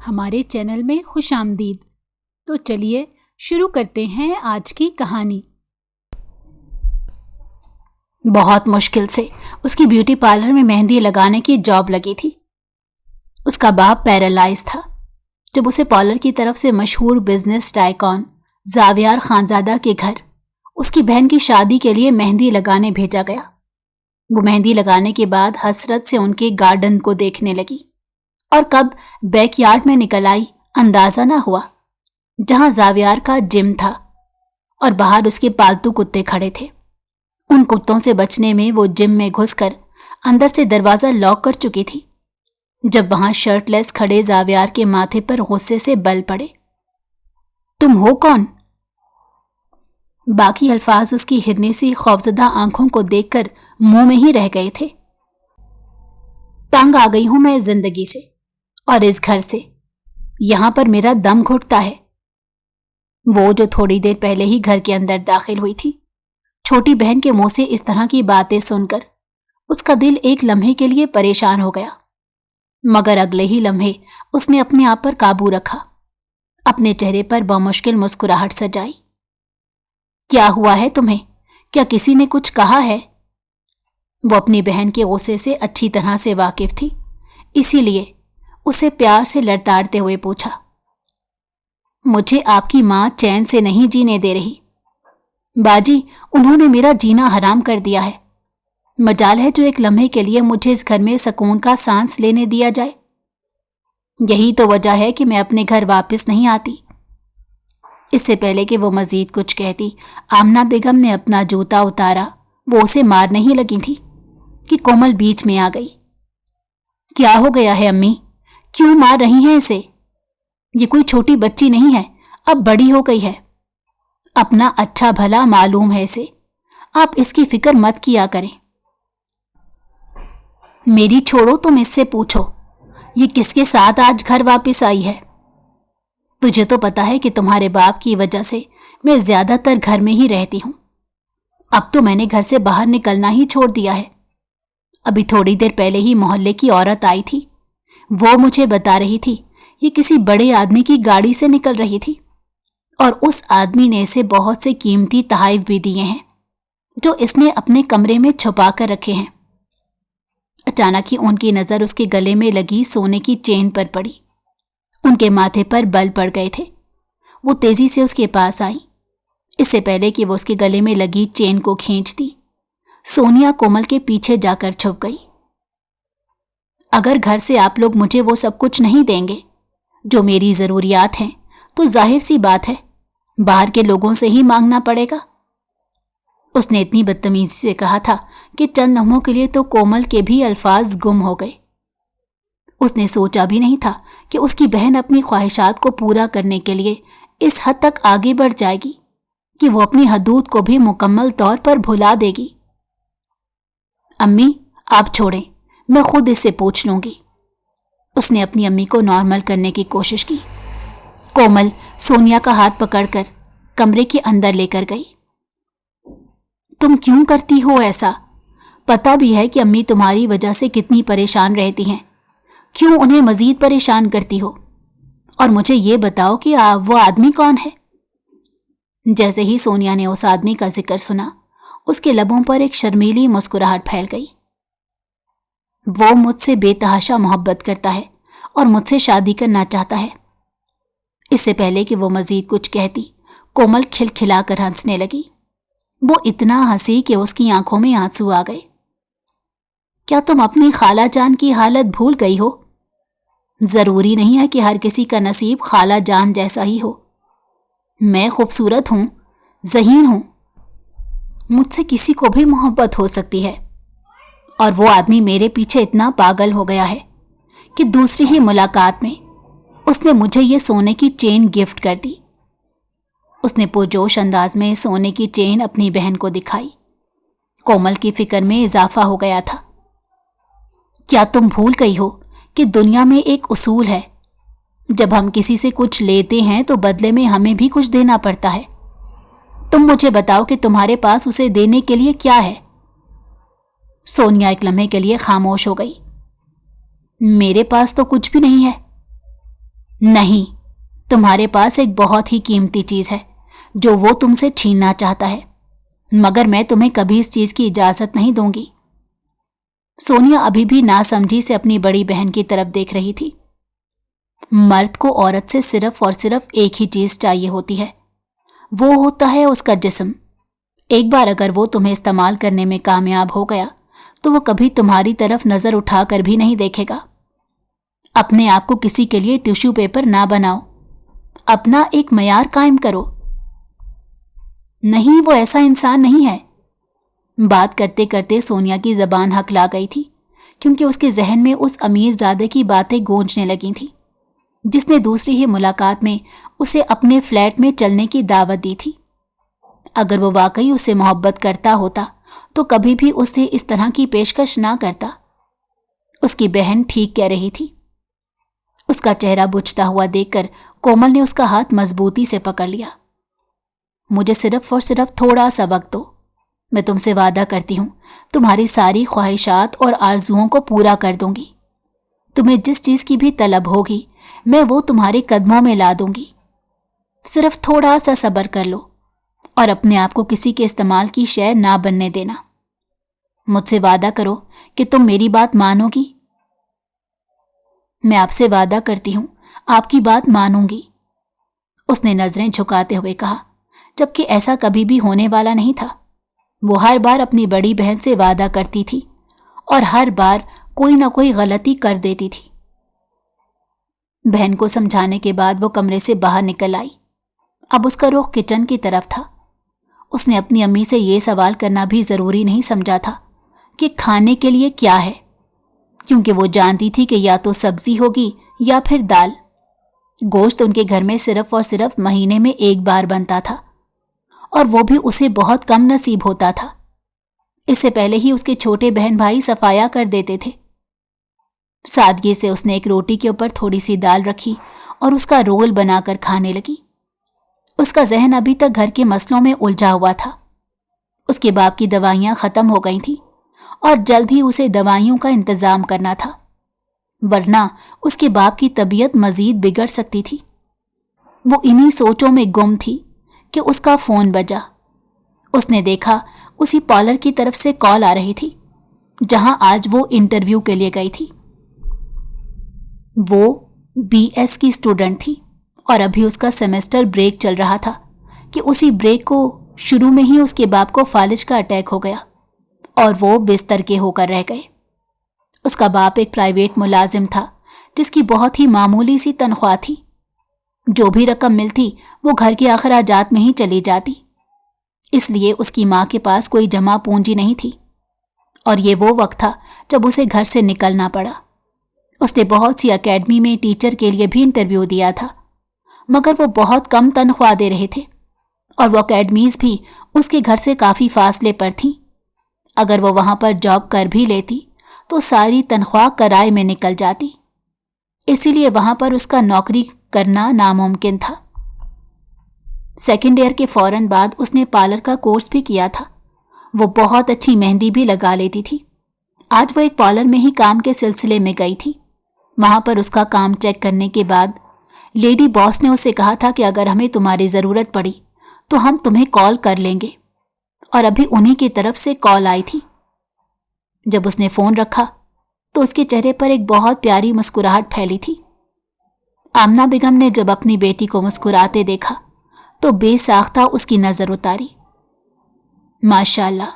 ہمارے چینل میں خوش آمدید۔ تو چلیے شروع کرتے ہیں آج کی کہانی۔ بہت مشکل سے اس کی بیوٹی پارلر میں مہندی لگانے کی جاب لگی تھی۔ اس کا باپ پیرالائز تھا جب اسے پارلر کی طرف سے مشہور بزنس ٹائکون زاویار خانزادہ کے گھر اس کی بہن کی شادی کے لیے مہندی لگانے بھیجا گیا۔ وہ مہندی لگانے کے بعد حسرت سے ان کے گارڈن کو دیکھنے لگی اور کب بیک یارڈ میں نکل آئی اندازہ نہ ہوا، جہاں زاویار کا جم تھا اور باہر اس کے پالتو کتے کھڑے تھے۔ ان کتوں سے بچنے میں وہ جم میں گھس کر اندر سے دروازہ لاک کر چکی تھی جب وہاں شرٹ لیس کھڑے زاویار کے ماتھے پر غصے سے بل پڑے۔ تم ہو کون؟ باقی الفاظ اس کی ہرنی سی خوفزدہ آنکھوں کو دیکھ کر منہ میں ہی رہ گئے تھے۔ تنگ آ گئی ہوں میں زندگی سے اور اس گھر سے، یہاں پر میرا دم گھٹتا ہے۔ وہ جو تھوڑی دیر پہلے ہی گھر کے اندر داخل ہوئی تھی، چھوٹی بہن کے منہ سے اس طرح کی باتیں سن کر اس کا دل ایک لمحے کے لیے پریشان ہو گیا، مگر اگلے ہی لمحے اس نے اپنے آپ پر قابو رکھا، اپنے چہرے پر بمشکل مسکراہٹ سجائی۔ کیا ہوا ہے تمہیں؟ کیا کسی نے کچھ کہا ہے؟ وہ اپنی بہن کے غصے سے اچھی طرح سے واقف تھی، اسی لیے اسے پیار سے لڑتاڑتے ہوئے پوچھا۔ مجھے آپ کی ماں چین سے نہیں جینے دے رہی باجی، انہوں نے میرا جینا حرام کر دیا ہے۔ مجال ہے جو ایک لمحے کے لیے مجھے اس گھر میں سکون کا سانس لینے دیا جائے۔ یہی تو وجہ ہے کہ میں اپنے گھر واپس نہیں آتی۔ اس سے پہلے کہ وہ مزید کچھ کہتی، آمنہ بیگم نے اپنا جوتا اتارا۔ وہ اسے مارنے ہی لگی تھی کہ کومل بیچ میں آ گئی۔ کیا ہو گیا ہے امی؟ کیوں مار رہی ہیں اسے؟ یہ کوئی چھوٹی بچی نہیں ہے، اب بڑی ہو گئی ہے، اپنا اچھا بھلا معلوم ہے اسے، آپ اس کی فکر مت کیا کریں۔ میری چھوڑو، تم اس سے پوچھو یہ کس کے ساتھ آج گھر واپس آئی ہے۔ تجھے تو پتا ہے کہ تمہارے باپ کی وجہ سے میں زیادہ تر گھر میں ہی رہتی ہوں۔ اب تو میں نے گھر سے باہر نکلنا ہی چھوڑ دیا ہے۔ ابھی تھوڑی دیر پہلے ہی محلے کی عورت آئی تھی، وہ مجھے بتا رہی تھی یہ کسی بڑے آدمی کی گاڑی سے نکل رہی تھی اور اس آدمی نے اسے بہت سے قیمتی تحائف بھی دیے ہیں جو اس نے اپنے کمرے میں چھپا کر رکھے ہیں۔ اچانک ہی ان کی نظر اس کے گلے میں لگی سونے کی چین پر پڑی۔ ان کے ماتھے پر بل پڑ گئے تھے۔ وہ تیزی سے اس کے پاس آئی۔ اس سے پہلے کہ وہ اس کے گلے میں لگی چین کو کھینچتی، سونیا کومل کے پیچھے جا کر چھپ گئی۔ اگر گھر سے آپ لوگ مجھے وہ سب کچھ نہیں دیں گے جو میری ضروریات ہیں تو ظاہر سی بات ہے باہر کے لوگوں سے ہی مانگنا پڑے گا۔ اس نے اتنی بدتمیزی سے کہا تھا کہ چند لمحوں کے لیے تو کومل کے بھی الفاظ گم ہو گئے۔ اس نے سوچا بھی نہیں تھا کہ اس کی بہن اپنی خواہشات کو پورا کرنے کے لیے اس حد تک آگے بڑھ جائے گی کہ وہ اپنی حدود کو بھی مکمل طور پر بھلا دے گی۔ امی آپ چھوڑیں، میں خود اس سے پوچھ لوں گی۔ اس نے اپنی امی کو نارمل کرنے کی کوشش کی۔ کومل سونیا کا ہاتھ پکڑ کر کمرے کے اندر لے کر گئی۔ تم کیوں کرتی ہو ایسا؟ پتہ بھی ہے کہ امی تمہاری وجہ سے کتنی پریشان رہتی ہیں، کیوں انہیں مزید پریشان کرتی ہو؟ اور مجھے یہ بتاؤ کہ وہ آدمی کون ہے؟ جیسے ہی سونیا نے اس آدمی کا ذکر سنا، اس کے لبوں پر ایک شرمیلی مسکراہٹ پھیل گئی۔ وہ مجھ سے بے تحاشا محبت کرتا ہے اور مجھ سے شادی کرنا چاہتا ہے۔ اس سے پہلے کہ وہ مزید کچھ کہتی، کومل کھلکھلا کر ہنسنے لگی۔ وہ اتنا ہنسی کہ اس کی آنکھوں میں آنسو آ گئے۔ کیا تم اپنی خالہ جان کی حالت بھول گئی ہو؟ ضروری نہیں ہے کہ ہر کسی کا نصیب خالہ جان جیسا ہی ہو۔ میں خوبصورت ہوں، ذہین ہوں، مجھ سے کسی کو بھی محبت ہو سکتی ہے، اور وہ آدمی میرے پیچھے اتنا پاگل ہو گیا ہے کہ دوسری ہی ملاقات میں اس نے مجھے یہ سونے کی چین گفٹ کر دی۔ اس نے پرجوش انداز میں سونے کی چین اپنی بہن کو دکھائی۔ کومل کی فکر میں اضافہ ہو گیا تھا۔ کیا تم بھول گئی ہو کہ دنیا میں ایک اصول ہے، جب ہم کسی سے کچھ لیتے ہیں تو بدلے میں ہمیں بھی کچھ دینا پڑتا ہے۔ تم مجھے بتاؤ کہ تمہارے پاس اسے دینے کے لیے کیا ہے؟ سونیا ایک لمحے کے لیے خاموش ہو گئی۔ میرے پاس تو کچھ بھی نہیں ہے۔ नहीं, तुम्हारे पास एक बहुत ही कीमती चीज है जो वो तुमसे छीनना चाहता है, मगर मैं तुम्हें कभी इस चीज की इजाजत नहीं दूंगी। सोनिया अभी भी नासमझी से अपनी बड़ी बहन की तरफ देख रही थी। मर्द को औरत से सिर्फ और सिर्फ एक ही चीज चाहिए होती है, वो होता है उसका जिस्म। एक बार अगर वो तुम्हें इस्तेमाल करने में कामयाब हो गया तो वो कभी तुम्हारी तरफ नजर उठाकर भी नहीं देखेगा। अपने आप को किसी के लिए टिश्यू पेपर ना बनाओ, अपना एक मयार कायम करो। नहीं, वो ऐसा इंसान नहीं है। बात करते करते सोनिया की जबान हकला गई थी, क्योंकि उसके जहन में उस अमीरजादे की बातें गूंजने लगी थी जिसने दूसरी ही मुलाकात में उसे अपने फ्लैट में चलने की दावत दी थी। अगर वो वाकई उससे मोहब्बत करता होता तो कभी भी उसे इस तरह की पेशकश ना करता। उसकी बहन ठीक कह रही थी। उसका चेहरा बुझता हुआ देखकर कोमल ने उसका हाथ मजबूती से पकड़ लिया। मुझे सिर्फ और सिर्फ थोड़ा सा वक्त दो, मैं तुमसे वादा करती हूँ तुम्हारी सारी ख्वाहिशात और आरजुओं को पूरा कर दूंगी। तुम्हें जिस चीज की भी तलब होगी मैं वो तुम्हारे कदमों में ला दूंगी। सिर्फ थोड़ा सा सब्र कर लो और अपने आप को किसी के इस्तेमाल की शय ना बनने देना। मुझसे वादा करो कि तुम मेरी बात मानोगी। मैं आपसे वादा करती हूं आपकी बात मानूंगी, उसने नजरें झुकाते हुए कहा, जबकि ऐसा कभी भी होने वाला नहीं था। वो हर बार अपनी बड़ी बहन से वादा करती थी और हर बार कोई ना कोई गलती कर देती थी। बहन को समझाने के बाद वो कमरे से बाहर निकल आई। अब उसका रुख किचन की तरफ था। उसने अपनी अम्मी से ये सवाल करना भी जरूरी नहीं समझा था कि खाने के लिए क्या है, क्योंकि वो जानती थी कि या तो सब्जी होगी या फिर दाल। गोश्त उनके घर में सिर्फ और सिर्फ महीने में एक बार बनता था, और वो भी उसे बहुत कम नसीब होता था। इससे पहले ही उसके छोटे बहन भाई सफाया कर देते थे। सादगी से उसने एक रोटी के ऊपर थोड़ी सी दाल रखी और उसका रोल बनाकर खाने लगी। उसका जहन अभी तक घर के मसलों में उलझा हुआ था। उसके बाप की दवाइयां खत्म हो गई थीं और जल्द ही उसे दवाइयों का इंतजाम करना था, वरना उसके बाप की तबीयत मजीद बिगड़ सकती थी। वो इन्हीं सोचों में गुम थी कि उसका फोन बजा। उसने देखा उसी पार्लर की तरफ से कॉल आ रही थी जहां आज वो इंटरव्यू के लिए गई थी। वो BS की स्टूडेंट थी और अभी उसका सेमेस्टर ब्रेक चल रहा था कि उसी ब्रेक को शुरू में ही उसके बाप को फालिज का अटैक हो गया और वो बिस्तर के होकर रह गए। उसका बाप एक प्राइवेट मुलाजिम था जिसकी बहुत ही मामूली सी तनख्वाह थी। जो भी रकम मिलती वो घर के अखराजात में ही चली जाती, इसलिए उसकी माँ के पास कोई जमा पूंजी नहीं थी। और ये वो वक्त था जब उसे घर से निकलना पड़ा। उसने बहुत सी एकेडमी में टीचर के लिए भी इंटरव्यू दिया था, मगर वो बहुत कम तनख्वाह दे रहे थे और वो एकेडमीज भी उसके घर से काफ़ी फासले पर थीं। अगर वो वहाँ पर जॉब कर भी लेती तो सारी तनख्वाह किराए में निकल जाती, इसीलिए वहाँ पर उसका नौकरी करना नामुमकिन था। सेकेंड ईयर के फौरन बाद उसने पार्लर का कोर्स भी किया था। वो बहुत अच्छी मेहंदी भी लगा लेती थी। आज वो एक पार्लर में ही काम के सिलसिले में गई थी। वहाँ पर उसका काम चेक करने के बाद लेडी बॉस ने उससे कहा था कि अगर हमें तुम्हारी ज़रूरत पड़ी तो हम तुम्हें कॉल कर लेंगे, और अभी उन्हीं की तरफ से कॉल आई थी। जब उसने फ़ोन रखा तो उसके चेहरे पर एक बहुत प्यारी मुस्कुराहट फैली थी। आमना बेगम ने जब अपनी बेटी को मुस्कुराते देखा तो बेसाख्ता उसकी नज़र उतारी। माशाअल्लाह,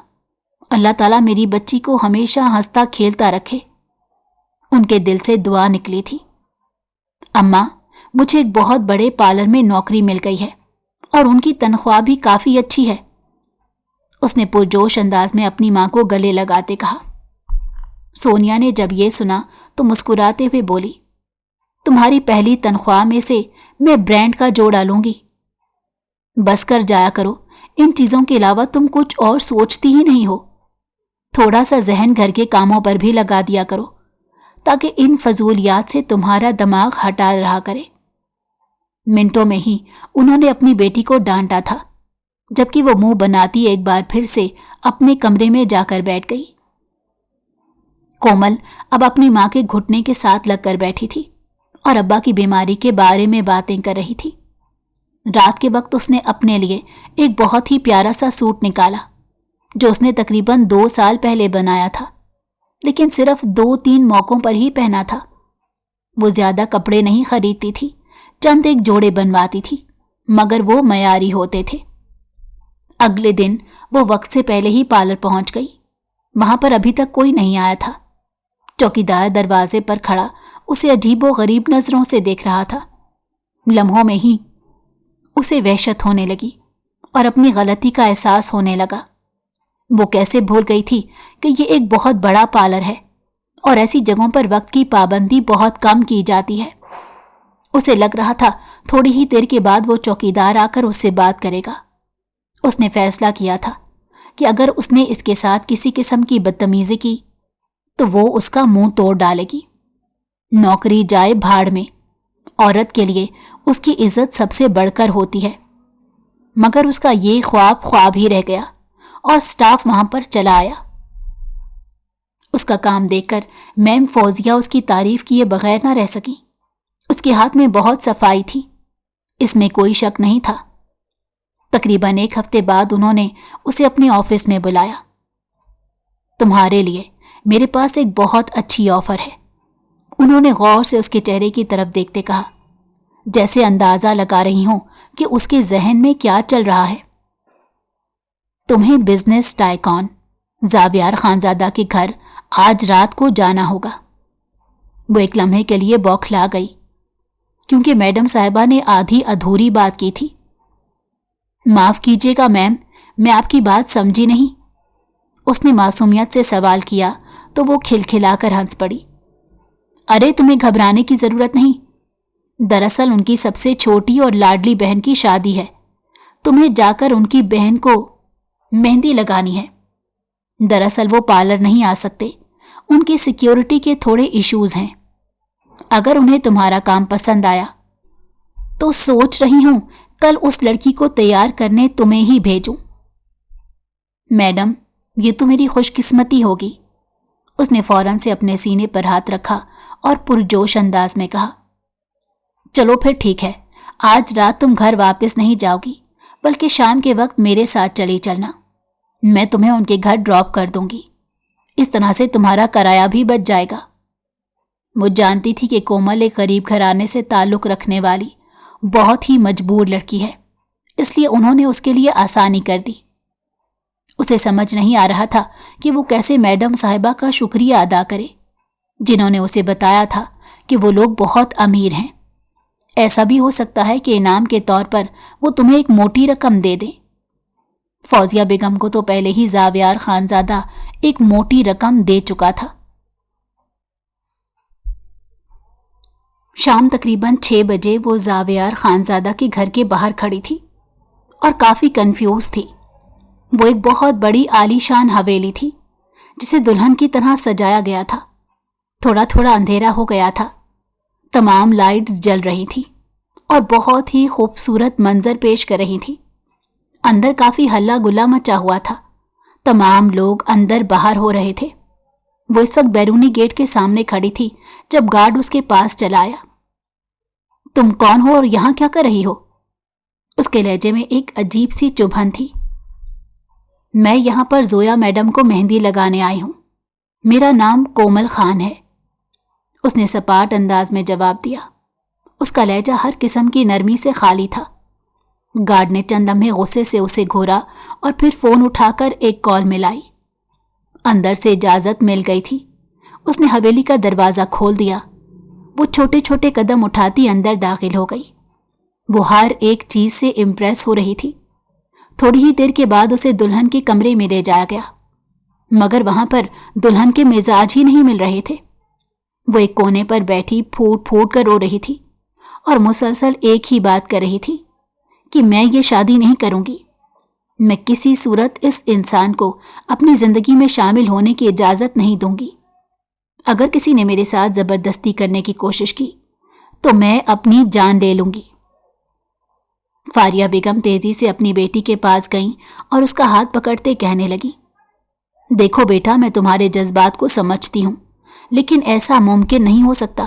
अल्लाह ताला मेरी बच्ची को हमेशा हंसता खेलता रखे, उनके दिल से दुआ निकली थी। अम्मा, मुझे एक बहुत बड़े पार्लर में नौकरी मिल गई है और उनकी तनख्वाह भी काफ़ी अच्छी है, उसने पुरजोश अंदाज में अपनी माँ को गले लगाते कहा। सोनिया ने जब ये सुना तो मुस्कुराते हुए बोली, तुम्हारी पहली तनख्वाह में से मैं ब्रांड का जोड़ा लूंगी। बस कर जाया करो, इन चीज़ों के अलावा तुम कुछ और सोचती ही नहीं हो। थोड़ा सा जहन घर के कामों पर भी लगा दिया करो ताकि इन फजूलियात से तुम्हारा दिमाग हटा रहा करे। मिनटों में ही उन्होंने अपनी बेटी को डांटा था, जबकि वो मुंह बनाती एक बार फिर से अपने कमरे में जाकर बैठ गई। कोमल अब अपनी माँ के घुटने के साथ लगकर बैठी थी اور ابا کی بیماری کے بارے میں باتیں کر رہی تھی۔ رات کے وقت اس نے اپنے لیے ایک بہت ہی پیارا سا سوٹ نکالا جو اس نے تقریباً 2 سال پہلے بنایا تھا، لیکن صرف 2-3 موقعوں پر ہی پہنا تھا۔ وہ زیادہ کپڑے نہیں خریدتی تھی، چند ایک جوڑے بنواتی تھی، مگر وہ معیاری ہوتے تھے۔ اگلے دن وہ وقت سے پہلے ہی پارلر پہنچ گئی۔ وہاں پر ابھی تک کوئی نہیں آیا تھا۔ چوکیدار دروازے پر کھڑا اسے عجیب و غریب نظروں سے دیکھ رہا تھا۔ لمحوں میں ہی اسے وحشت ہونے لگی اور اپنی غلطی کا احساس ہونے لگا۔ وہ کیسے بھول گئی تھی کہ یہ ایک بہت بڑا پارلر ہے اور ایسی جگہوں پر وقت کی پابندی بہت کم کی جاتی ہے۔ اسے لگ رہا تھا تھوڑی ہی دیر کے بعد وہ چوکیدار آ کر اس سے بات کرے گا۔ اس نے فیصلہ کیا تھا کہ اگر اس نے اس کے ساتھ کسی قسم کی بدتمیزی کی تو وہ اس کا منہ توڑ ڈالے گی۔ نوکری جائے بھاڑ میں، عورت کے لیے اس کی عزت سب سے بڑھ کر ہوتی ہے۔ مگر اس کا یہ خواب ہی رہ گیا اور سٹاف وہاں پر چلا آیا۔ اس کا کام دیکھ کر میم فوزیہ اس کی تعریف کیے بغیر نہ رہ سکی۔ اس کے ہاتھ میں بہت صفائی تھی، اس میں کوئی شک نہیں تھا۔ تقریباً 1 ہفتے بعد انہوں نے اسے اپنے آفس میں بلایا۔ تمہارے لیے میرے پاس ایک بہت اچھی آفر ہے، انہوں نے غور سے اس کے چہرے کی طرف دیکھتے کہا، جیسے اندازہ لگا رہی ہوں کہ اس کے ذہن میں کیا چل رہا ہے۔ تمہیں بزنس ٹائکون زاویار خانزادہ کے گھر آج رات کو جانا ہوگا۔ وہ ایک لمحے کے لیے بوکھلا گئی کیونکہ میڈم صاحبہ نے آدھی ادھوری بات کی تھی۔ معاف کیجیے گا میم، میں آپ کی بات سمجھی نہیں۔ اس نے معصومیت سے سوال کیا تو وہ کھلکھلا کر ہنس پڑی۔ ارے تمہیں گھبرانے کی ضرورت نہیں، دراصل ان کی سب سے چھوٹی اور لاڈلی بہن کی شادی ہے، تمہیں جا کر ان کی بہن کو مہندی لگانی ہے۔ دراصل وہ پارلر نہیں آ سکتے، ان کی سیکیورٹی کے تھوڑے ایشوز ہیں۔ اگر انہیں تمہارا کام پسند آیا تو سوچ رہی ہوں کل اس لڑکی کو تیار کرنے تمہیں ہی بھیجوں۔ میڈم یہ تو میری خوش قسمتی ہوگی۔ اس نے فوراً سے اپنے سینے پر ہاتھ رکھا اور پرجوش انداز میں کہا، چلو پھر ٹھیک ہے، آج رات تم گھر واپس نہیں جاؤ گی بلکہ شام کے وقت میرے ساتھ چلی چلنا، میں تمہیں ان کے گھر ڈراپ کر دوں گی، اس طرح سے تمہارا کرایہ بھی بچ جائے گا۔ وہ جانتی تھی کہ کومل ایک غریب گھرانے سے تعلق رکھنے والی بہت ہی مجبور لڑکی ہے، اس لیے انہوں نے اس کے لیے آسانی کر دی۔ اسے سمجھ نہیں آ رہا تھا کہ وہ کیسے میڈم صاحبہ کا شکریہ ادا کرے جنہوں نے اسے بتایا تھا کہ وہ لوگ بہت امیر ہیں۔ ایسا بھی ہو سکتا ہے کہ انعام کے طور پر وہ تمہیں ایک موٹی رقم دے دیں۔ فوزیہ بیگم کو تو پہلے ہی زاویار خانزادہ ایک موٹی رقم دے چکا تھا۔ شام تقریباً 6 بجے وہ زاویار خانزادہ کے گھر کے باہر کھڑی تھی اور کافی کنفیوز تھی۔ وہ ایک بہت بڑی عالی شان حویلی تھی جسے دلہن کی طرح سجایا گیا تھا۔ تھوڑا تھوڑا اندھیرا ہو گیا تھا، تمام لائٹس جل رہی تھی اور بہت ہی خوبصورت منظر پیش کر رہی تھی۔ اندر کافی ہلا گلا مچا ہوا تھا، تمام لوگ اندر باہر ہو رہے تھے۔ وہ اس وقت بیرونی گیٹ کے سامنے کھڑی تھی جب گارڈ اس کے پاس چلا آیا۔ تم کون ہو اور یہاں کیا کر رہی ہو؟ اس کے لہجے میں ایک عجیب سی چبھن تھی۔ میں یہاں پر زویا میڈم کو مہندی لگانے آئی ہوں، میرا نام کومل خان ہے، اس نے سپاٹ انداز میں جواب دیا۔ اس کا لہجہ ہر قسم کی نرمی سے خالی تھا۔ گارڈ نے چند لمحے غصے سے اسے گھورا اور پھر فون اٹھا کر ایک کال ملائی۔ اندر سے اجازت مل گئی تھی۔ اس نے حویلی کا دروازہ کھول دیا۔ وہ چھوٹے چھوٹے قدم اٹھاتی اندر داخل ہو گئی۔ وہ ہر ایک چیز سے امپریس ہو رہی تھی۔ تھوڑی ہی دیر کے بعد اسے دلہن کے کمرے میں لے جایا گیا، مگر وہاں پر دلہن کے مزاج ہی نہیں مل رہے تھے۔ وہ ایک کونے پر بیٹھی پھوٹ پھوٹ کر رو رہی تھی اور مسلسل ایک ہی بات کر رہی تھی کہ میں یہ شادی نہیں کروں گی، میں کسی صورت اس انسان کو اپنی زندگی میں شامل ہونے کی اجازت نہیں دوں گی۔ اگر کسی نے میرے ساتھ زبردستی کرنے کی کوشش کی تو میں اپنی جان لے لوں گی۔ فاریہ بیگم تیزی سے اپنی بیٹی کے پاس گئیں اور اس کا ہاتھ پکڑتے کہنے لگیں، دیکھو بیٹا، میں تمہارے جذبات کو سمجھتی ہوں، لیکن ایسا ممکن نہیں ہو سکتا۔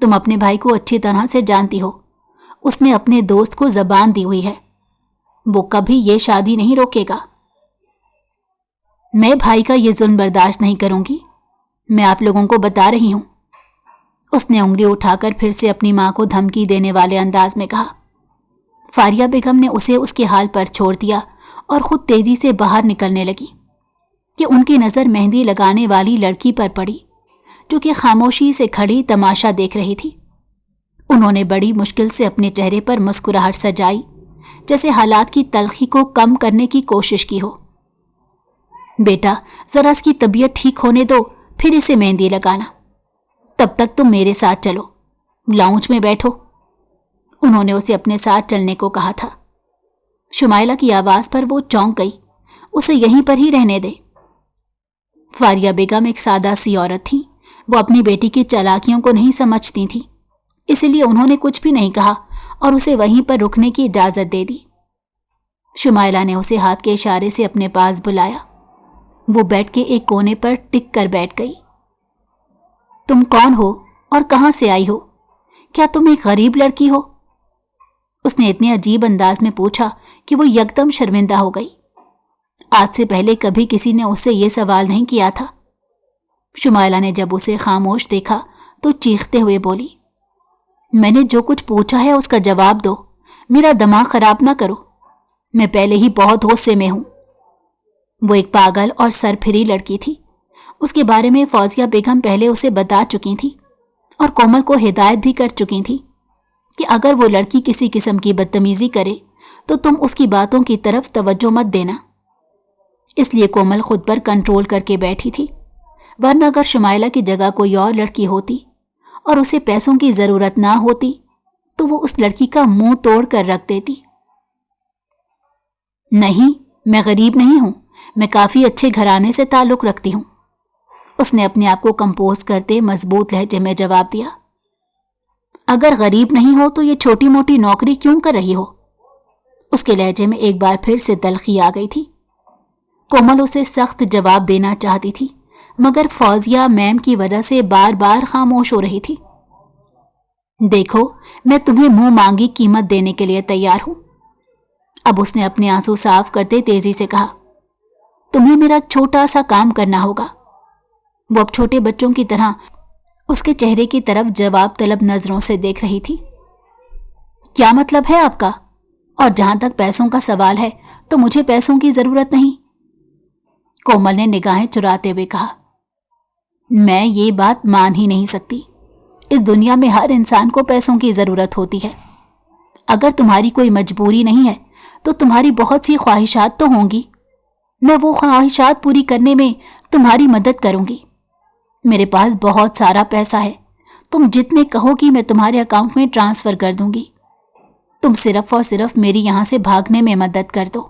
तुम अपने भाई को अच्छी तरह से जानती हो, उसने अपने दोस्त को जबान दी हुई है, वो कभी ये शादी नहीं रोकेगा। मैं भाई का ये जुल्म बर्दाश्त नहीं करूंगी, मैं आप लोगों को बता रही हूं। उसने उंगली उठाकर फिर से अपनी मां को धमकी देने वाले अंदाज में कहा। फारिया बेगम ने उसे उसके हाल पर छोड़ दिया और खुद तेजी से बाहर निकलने लगी कि उनकी नजर मेहंदी लगाने वाली लड़की पर पड़ी, जो कि खामोशी से खड़ी तमाशा देख रही थी। उन्होंने बड़ी मुश्किल से अपने चेहरे पर मुस्कुराहट सजाई, जैसे हालात की तलखी को कम करने की कोशिश की हो। बेटा, जरा इसकी तबीयत ठीक होने दो, फिर इसे मेहंदी लगाना। तब तक तुम मेरे साथ चलो, लाउंज में बैठो। उन्होंने उसे अपने साथ चलने को कहा था। शुमाइला की आवाज पर वो चौंक गई। उसे यहीं पर ही रहने दे। फारिया बेगम एक सादा सी औरत थी। वो अपनी बेटी की चालाकियों को नहीं समझती थी, इसलिए उन्होंने कुछ भी नहीं कहा और उसे वहीं पर रुकने की इजाजत दे दी। शुमाइला ने उसे हाथ के इशारे से अपने पास बुलाया। वो बेड के एक कोने पर टिक कर बैठ गई। तुम कौन हो और कहां से आई हो? क्या तुम एक गरीब लड़की हो? उसने इतने अजीब अंदाज में पूछा कि वो यकदम शर्मिंदा हो गई। आज से पहले कभी किसी ने उससे ये सवाल नहीं किया था। शुमाइला ने जब उसे खामोश देखा तो चीखते हुए बोली, मैंने जो कुछ पूछा है उसका जवाब दो, मेरा दिमाग खराब ना करो, मैं पहले ही बहुत गुस्से में हूं। वो एक पागल और सरफिरी लड़की थी। उसके बारे में फौजिया बेगम पहले उसे बता चुकी थी और कोमल को हिदायत भी कर चुकी थी कि अगर वो लड़की किसी किस्म की बदतमीजी करे तो तुम उसकी बातों की तरफ तवज्जो मत देना। इसलिए कोमल खुद पर कंट्रोल करके बैठी थी, वरना अगर शुमाइला की जगह कोई और लड़की होती और उसे पैसों की जरूरत ना होती तो वो उस लड़की का मुंह तोड़ कर रख देती। नहीं, मैं गरीब नहीं हूं, मैं काफी अच्छे घराने से ताल्लुक रखती हूं, उसने अपने आप को कंपोज करते मजबूत लहजे में जवाब दिया। अगर गरीब नहीं हो तो ये छोटी मोटी नौकरी क्यों कर रही हो? उसके लहजे में एक बार फिर से तलखी आ गई थी। कोमल उसे सख्त जवाब देना चाहती थी, मगर फौजिया मैम की वजह से बार बार खामोश हो रही थी। देखो, मैं तुम्हें मुंह मांगी कीमत देने के लिए तैयार हूं। अब उसने अपने आंसू साफ करते तेजी से कहा, तुम्हें मेरा छोटा सा काम करना होगा। वो अब छोटे बच्चों की तरह उसके चेहरे की तरफ जवाब तलब नजरों से देख रही थी। क्या मतलब है आपका? और जहां तक पैसों का सवाल है तो मुझे पैसों की जरूरत नहीं। कोमल ने निगाहें चुराते हुए कहा, मैं ये बात मान ही नहीं सकती। इस दुनिया में हर इंसान को पैसों की जरूरत होती है। अगर तुम्हारी कोई मजबूरी नहीं है तो तुम्हारी बहुत सी ख्वाहिशात तो होंगी। मैं वो ख्वाहिशात पूरी करने में तुम्हारी मदद करूंगी। मेरे पास बहुत सारा पैसा है, तुम जितने कहोगी मैं तुम्हारे अकाउंट में ट्रांसफर कर दूंगी। तुम सिर्फ और सिर्फ मेरी यहां से भागने में मदद कर दो।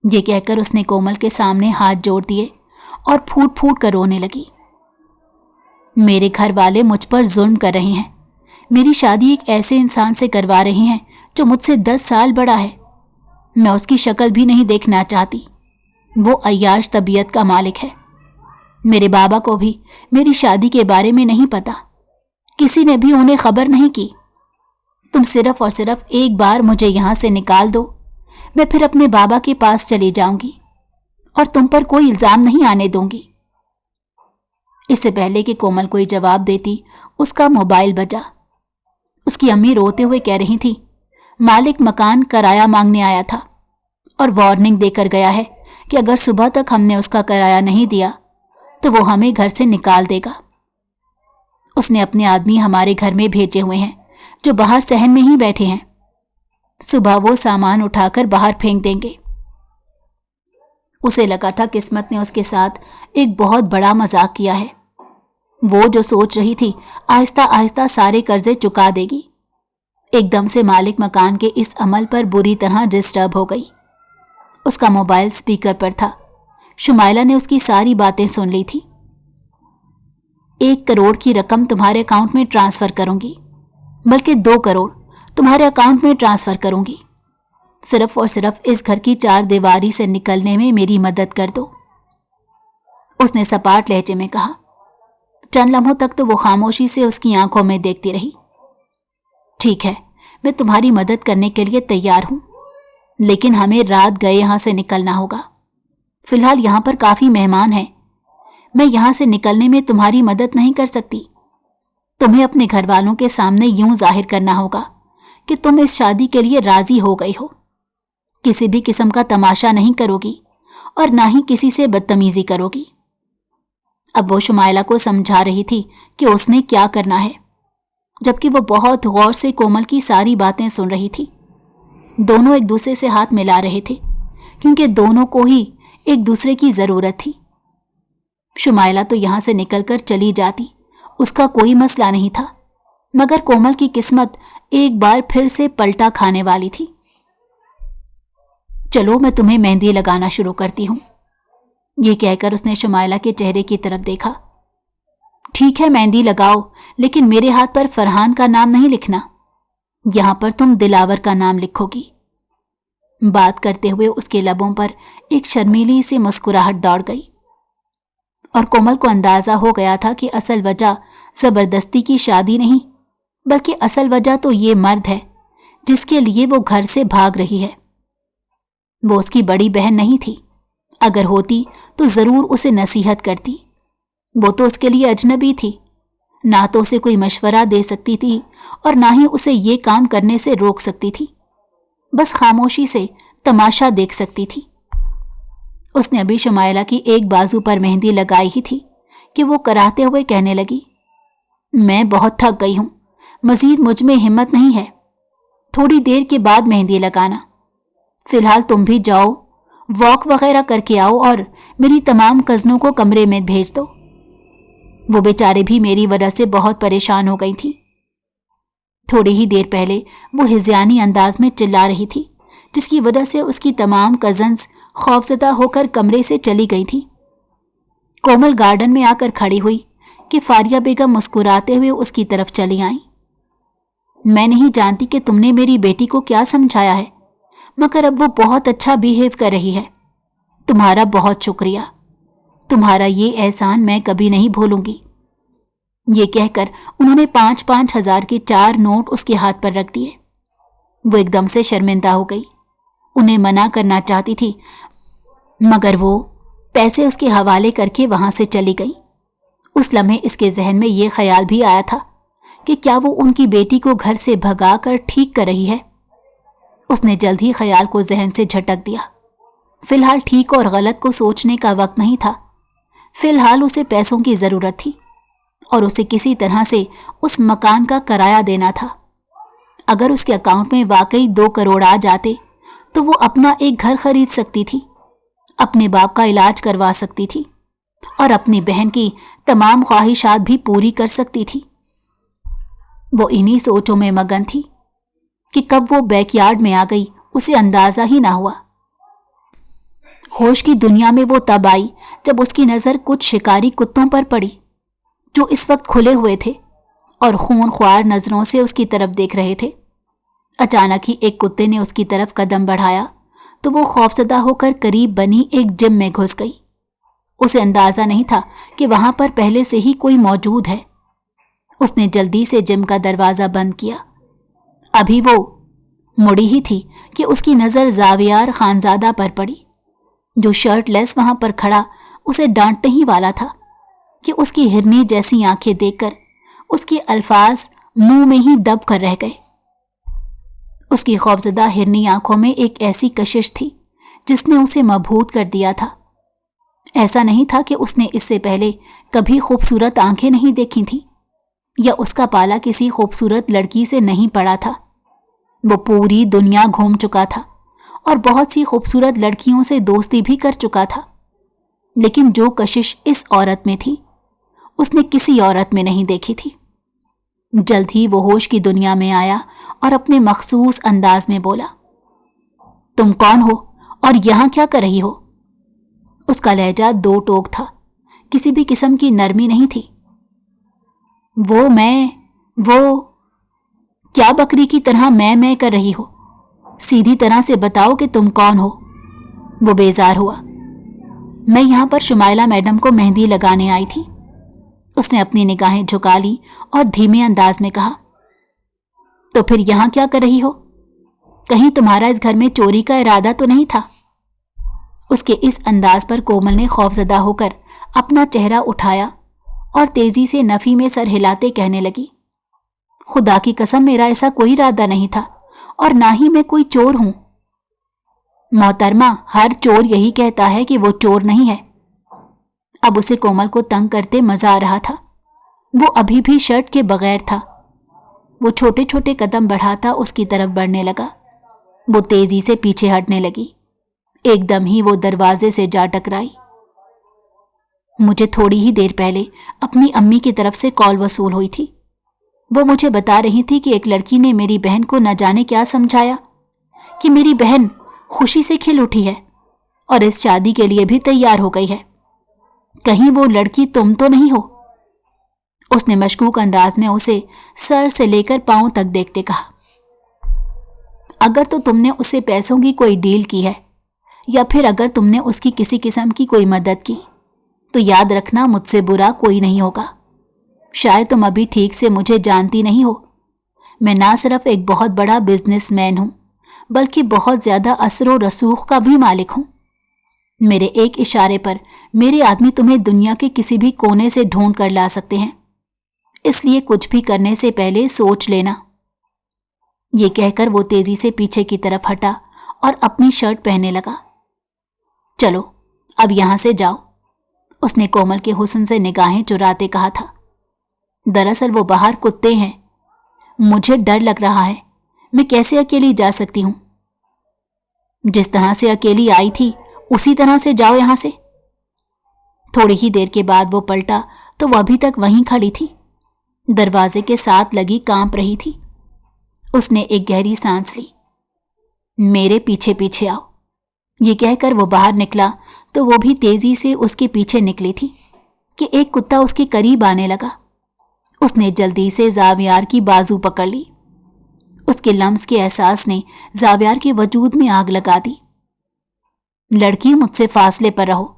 ये कहकर उसने कोमल के सामने हाथ जोड़ दिए और फूट फूट कर रोने लगी। मेरे घर वाले मुझ पर जुल्म कर रहे हैं। मेरी शादी एक ऐसे इंसान से करवा रहे हैं जो मुझसे 10 साल बड़ा है। मैं उसकी शक्ल भी नहीं देखना चाहती। वो अय्याश तबीयत का मालिक है। मेरे बाबा को भी मेरी शादी के बारे में नहीं पता, किसी ने भी उन्हें खबर नहीं की। तुम सिर्फ और सिर्फ एक बार मुझे यहां से निकाल दो, मैं फिर अपने बाबा के पास चली जाऊंगी और तुम पर कोई इल्जाम नहीं आने दूंगी। इससे पहले कि कोमल कोई जवाब देती, उसका मोबाइल बजा। उसकी अम्मी रोते हुए कह रही थी, मालिक मकान किराया मांगने आया था और वार्निंग देकर गया है कि अगर सुबह तक हमने उसका किराया नहीं दिया तो वो हमें घर से निकाल देगा। उसने अपने आदमी हमारे घर में भेजे हुए हैं जो बाहर सहन में ही बैठे हैं। सुबह वो सामान उठाकर बाहर फेंक देंगे। उसे लगा था किस्मत ने उसके साथ एक बहुत बड़ा मजाक किया है। वो जो सोच रही थी आहिस्ता आहिस्ता सारे कर्जे चुका देगी, एकदम से मालिक मकान के इस अमल पर बुरी तरह डिस्टर्ब हो गई। उसका मोबाइल स्पीकर पर था। शुमाइला ने उसकी सारी बातें सुन ली थी। 1 करोड़ की रकम तुम्हारे अकाउंट में ट्रांसफर करूंगी, बल्कि 2 करोड़ तुम्हारे अकाउंट में ट्रांसफर करूंगी। सिर्फ और सिर्फ इस घर की 4 दीवारी से निकलने में मेरी मदद कर दो। उसने सपाट लहजे में कहा। चंद लम्हों तक तो वो खामोशी से उसकी आंखों में देखती रही। ठीक है, मैं तुम्हारी मदद करने के लिए तैयार हूं, लेकिन हमें रात गए यहां से निकलना होगा। फिलहाल यहां पर काफी मेहमान हैं। मैं यहां से निकलने में तुम्हारी मदद नहीं कर सकती। तुम्हें अपने घर वालों के सामने यूं जाहिर करना होगा कि तुम इस शादी के लिए राजी हो गई हो। किसी भी किस्म का तमाशा नहीं करोगी और ना ही किसी से बदतमीजी करोगी। अब वो शुमाइला को समझा रही थी कि उसने क्या करना है, जबकि वो बहुत गौर से कोमल की सारी बातें सुन रही थी। दोनों एक दूसरे से हाथ मिला रहे थे क्योंकि दोनों को ही एक दूसरे की जरूरत थी। शुमाइला तो यहां से निकलकर चली जाती, उसका कोई मसला नहीं था, मगर कोमल की किस्मत एक बार फिर से पलटा खाने वाली थी। चलो मैं तुम्हें मेहंदी लगाना शुरू करती हूं, ये कहकर उसने शुमाइला के चेहरे की तरफ देखा। ठीक है, मेहंदी लगाओ, लेकिन मेरे हाथ पर फरहान का नाम नहीं लिखना। यहां पर तुम दिलावर का नाम लिखोगी। बात करते हुए उसके लबों पर एक शर्मीली सी मुस्कुराहट दौड़ गई और कोमल को अंदाजा हो गया था कि असल वजह जबरदस्ती की शादी नहीं, बल्कि असल वजह तो ये मर्द है जिसके लिए वो घर से भाग रही है। वो उसकी बड़ी बहन नहीं थी, अगर होती तो जरूर उसे नसीहत करती। वो तो उसके लिए अजनबी थी, ना तो उसे कोई मशवरा दे सकती थी और ना ही उसे ये काम करने से रोक सकती थी। बस खामोशी से तमाशा देख सकती थी। उसने अभी शुमाइला की एक बाजू पर मेहंदी लगाई ही थी कि वो कराहते हुए कहने लगी, मैं बहुत थक गई हूं, मजीद मुझ में हिम्मत नहीं है। थोड़ी देर के बाद मेहंदी लगाना। फिलहाल तुम भी जाओ, वॉक वगैरह करके आओ और मेरी तमाम कज़नों को कमरे में भेज दो। वो बेचारे भी मेरी वजह से बहुत परेशान हो गई थी। थोड़ी ही देर पहले वो हिज़यानी अंदाज में चिल्ला रही थी, जिसकी वजह से उसकी तमाम कज़न्स खौफज़दा होकर कमरे से चली गई थी। कोमल गार्डन में आकर खड़ी हुई कि फारिया बेगम मुस्कुराते हुए उसकी तरफ चली आईं। मैं नहीं जानती कि तुमने मेरी बेटी को क्या समझाया है, मगर अब वो बहुत अच्छा बिहेव कर रही है। तुम्हारा बहुत शुक्रिया। तुम्हारा ये एहसान मैं कभी नहीं भूलूंगी। ये कहकर उन्होंने 5-5 हजार के 4 नोट उसके हाथ पर रख दिए। वो एकदम से शर्मिंदा हो गई। उन्हें मना करना चाहती थी, मगर वो पैसे उसके हवाले करके वहां से चली गई। उस लम्हे इसके जहन में ये ख्याल भी आया था कि क्या वो उनकी बेटी को घर से भगा कर ठीक कर रही है। उसने जल्द ही ख्याल को जहन से झटक दिया। फिलहाल ठीक और गलत को सोचने का वक्त नहीं था। फिलहाल उसे पैसों की जरूरत थी और उसे किसी तरह से उस मकान का किराया देना था। अगर उसके अकाउंट में वाकई 2 करोड़ आ जाते तो वो अपना एक घर खरीद सकती थी, अपने बाप का इलाज करवा सकती थी और अपनी बहन की तमाम ख्वाहिशात भी पूरी कर सकती थी। वो इन्हीं सोचों में मगन थी कि कब वो बैकयार्ड में आ गई उसे अंदाजा ही ना हुआ। होश की दुनिया में वो तब आई जब उसकी नज़र कुछ शिकारी कुत्तों पर पड़ी जो इस वक्त खुले हुए थे और खूनख्वार नज़रों से उसकी तरफ देख रहे थे। अचानक ही एक कुत्ते ने उसकी तरफ कदम बढ़ाया तो वो खौफजदा होकर करीब बनी एक जिम में घुस गई। उसे अंदाजा नहीं था कि वहां पर पहले से ही कोई मौजूद है। उसने जल्दी से जिम का दरवाज़ा बंद किया। अभी वो मुड़ी ही थी कि उसकी नज़र जावियार खानजादा पर पड़ी, जो शर्टलेस वहां पर खड़ा उसे डांटने ही वाला था कि उसकी हिरनी जैसी आंखें देखकर उसके अल्फाज मुंह में ही दब कर रह गए। उसकी खौफजदा हिरनी आंखों में एक ऐसी कशिश थी जिसने उसे मबहूत कर दिया था। ऐसा नहीं था कि उसने इससे पहले कभी खूबसूरत आंखें नहीं देखी थीं या उसका पाला किसी खूबसूरत लड़की से नहीं पड़ा था। वो पूरी दुनिया घूम चुका था और बहुत सी खूबसूरत लड़कियों से दोस्ती भी कर चुका था, लेकिन जो कशिश इस औरत में थी उसने किसी औरत में नहीं देखी थी। जल्द ही वो होश की दुनिया में आया और अपने मखसूस अंदाज में बोला, तुम कौन हो और यहां क्या कर रही हो? उसका लहजा 2 टोक था, किसी भी किस्म की नरमी नहीं थी। वो क्या बकरी की तरह मैं कर रही हो? सीधी तरह से बताओ कि तुम कौन हो। वो बेजार हुआ। मैं यहां पर शुमाइला मैडम को मेहंदी लगाने आई थी। उसने अपनी निगाहें झुका ली और धीमे अंदाज में कहा, तो फिर यहां क्या कर रही हो? कहीं तुम्हारा इस घर में चोरी का इरादा तो नहीं था? उसके इस अंदाज पर कोमल ने खौफजदा होकर अपना चेहरा उठाया और तेजी से नफी में सर हिलाते कहने लगी, खुदा की कसम, मेरा ऐसा कोई इरादा नहीं था और ना ही मैं कोई चोर हूं। मोहतरमा, हर चोर यही कहता है कि वो चोर नहीं है। अब उसे कोमल को तंग करते मजा आ रहा था। वो अभी भी शर्ट के बगैर था। वो छोटे छोटे कदम बढ़ाता उसकी तरफ बढ़ने लगा। वो तेजी से पीछे हटने लगी। एकदम ही वो दरवाजे से जा टकराई। मुझे थोड़ी ही देर पहले अपनी अम्मी की तरफ से कॉल वसूल हुई थी। वो मुझे बता रही थी कि एक लड़की ने मेरी बहन को न जाने क्या समझाया कि मेरी बहन खुशी से खिल उठी है और इस शादी के लिए भी तैयार हो गई है। कहीं वो लड़की तुम तो नहीं हो? उसने मशकूक अंदाज में उसे सर से लेकर पांव तक देखते कहा, अगर तो तुमने उससे पैसों की कोई डील की है या फिर अगर तुमने उसकी किसी किस्म की कोई मदद की तो याद रखना, मुझसे बुरा कोई नहीं होगा। शायद तुम अभी ठीक से मुझे जानती नहीं हो। मैं ना सिर्फ एक बहुत बड़ा बिजनेसमैन हूं बल्कि बहुत ज्यादा असर और रसूख का भी मालिक हूं। मेरे एक इशारे पर मेरे आदमी तुम्हें दुनिया के किसी भी कोने से ढूंढ कर ला सकते हैं, इसलिए कुछ भी करने से पहले सोच लेना। ये कहकर वो तेजी से पीछे की तरफ हटा और अपनी शर्ट पहनने लगा। चलो अब यहां से जाओ, उसने कोमल के हुस्न से निगाहें चुराते कहा था। दरअसल वो बाहर कुत्ते हैं। मुझे डर लग रहा है। मैं कैसे अकेली जा सकती हूं? जिस तरह से अकेली आई थी उसी तरह से जाओ यहां से। थोड़ी ही देर के बाद वो पलटा तो वो अभी तक वहीं खड़ी थी, दरवाजे के साथ लगी, कांप रही थी। उसने एक गहरी सांस ली। मेरे पीछे पीछे आओ, ये कहकर वो बाहर निकला तो वो भी तेजी से उसके पीछे निकली थी कि एक कुत्ता उसके करीब आने लगा। उसने जल्दी से जावियार की बाजू पकड़ ली। उसके लम्स के एहसास ने जावियार के वजूद में आग लगा दी। लड़की, मुझसे फासले पर रहो,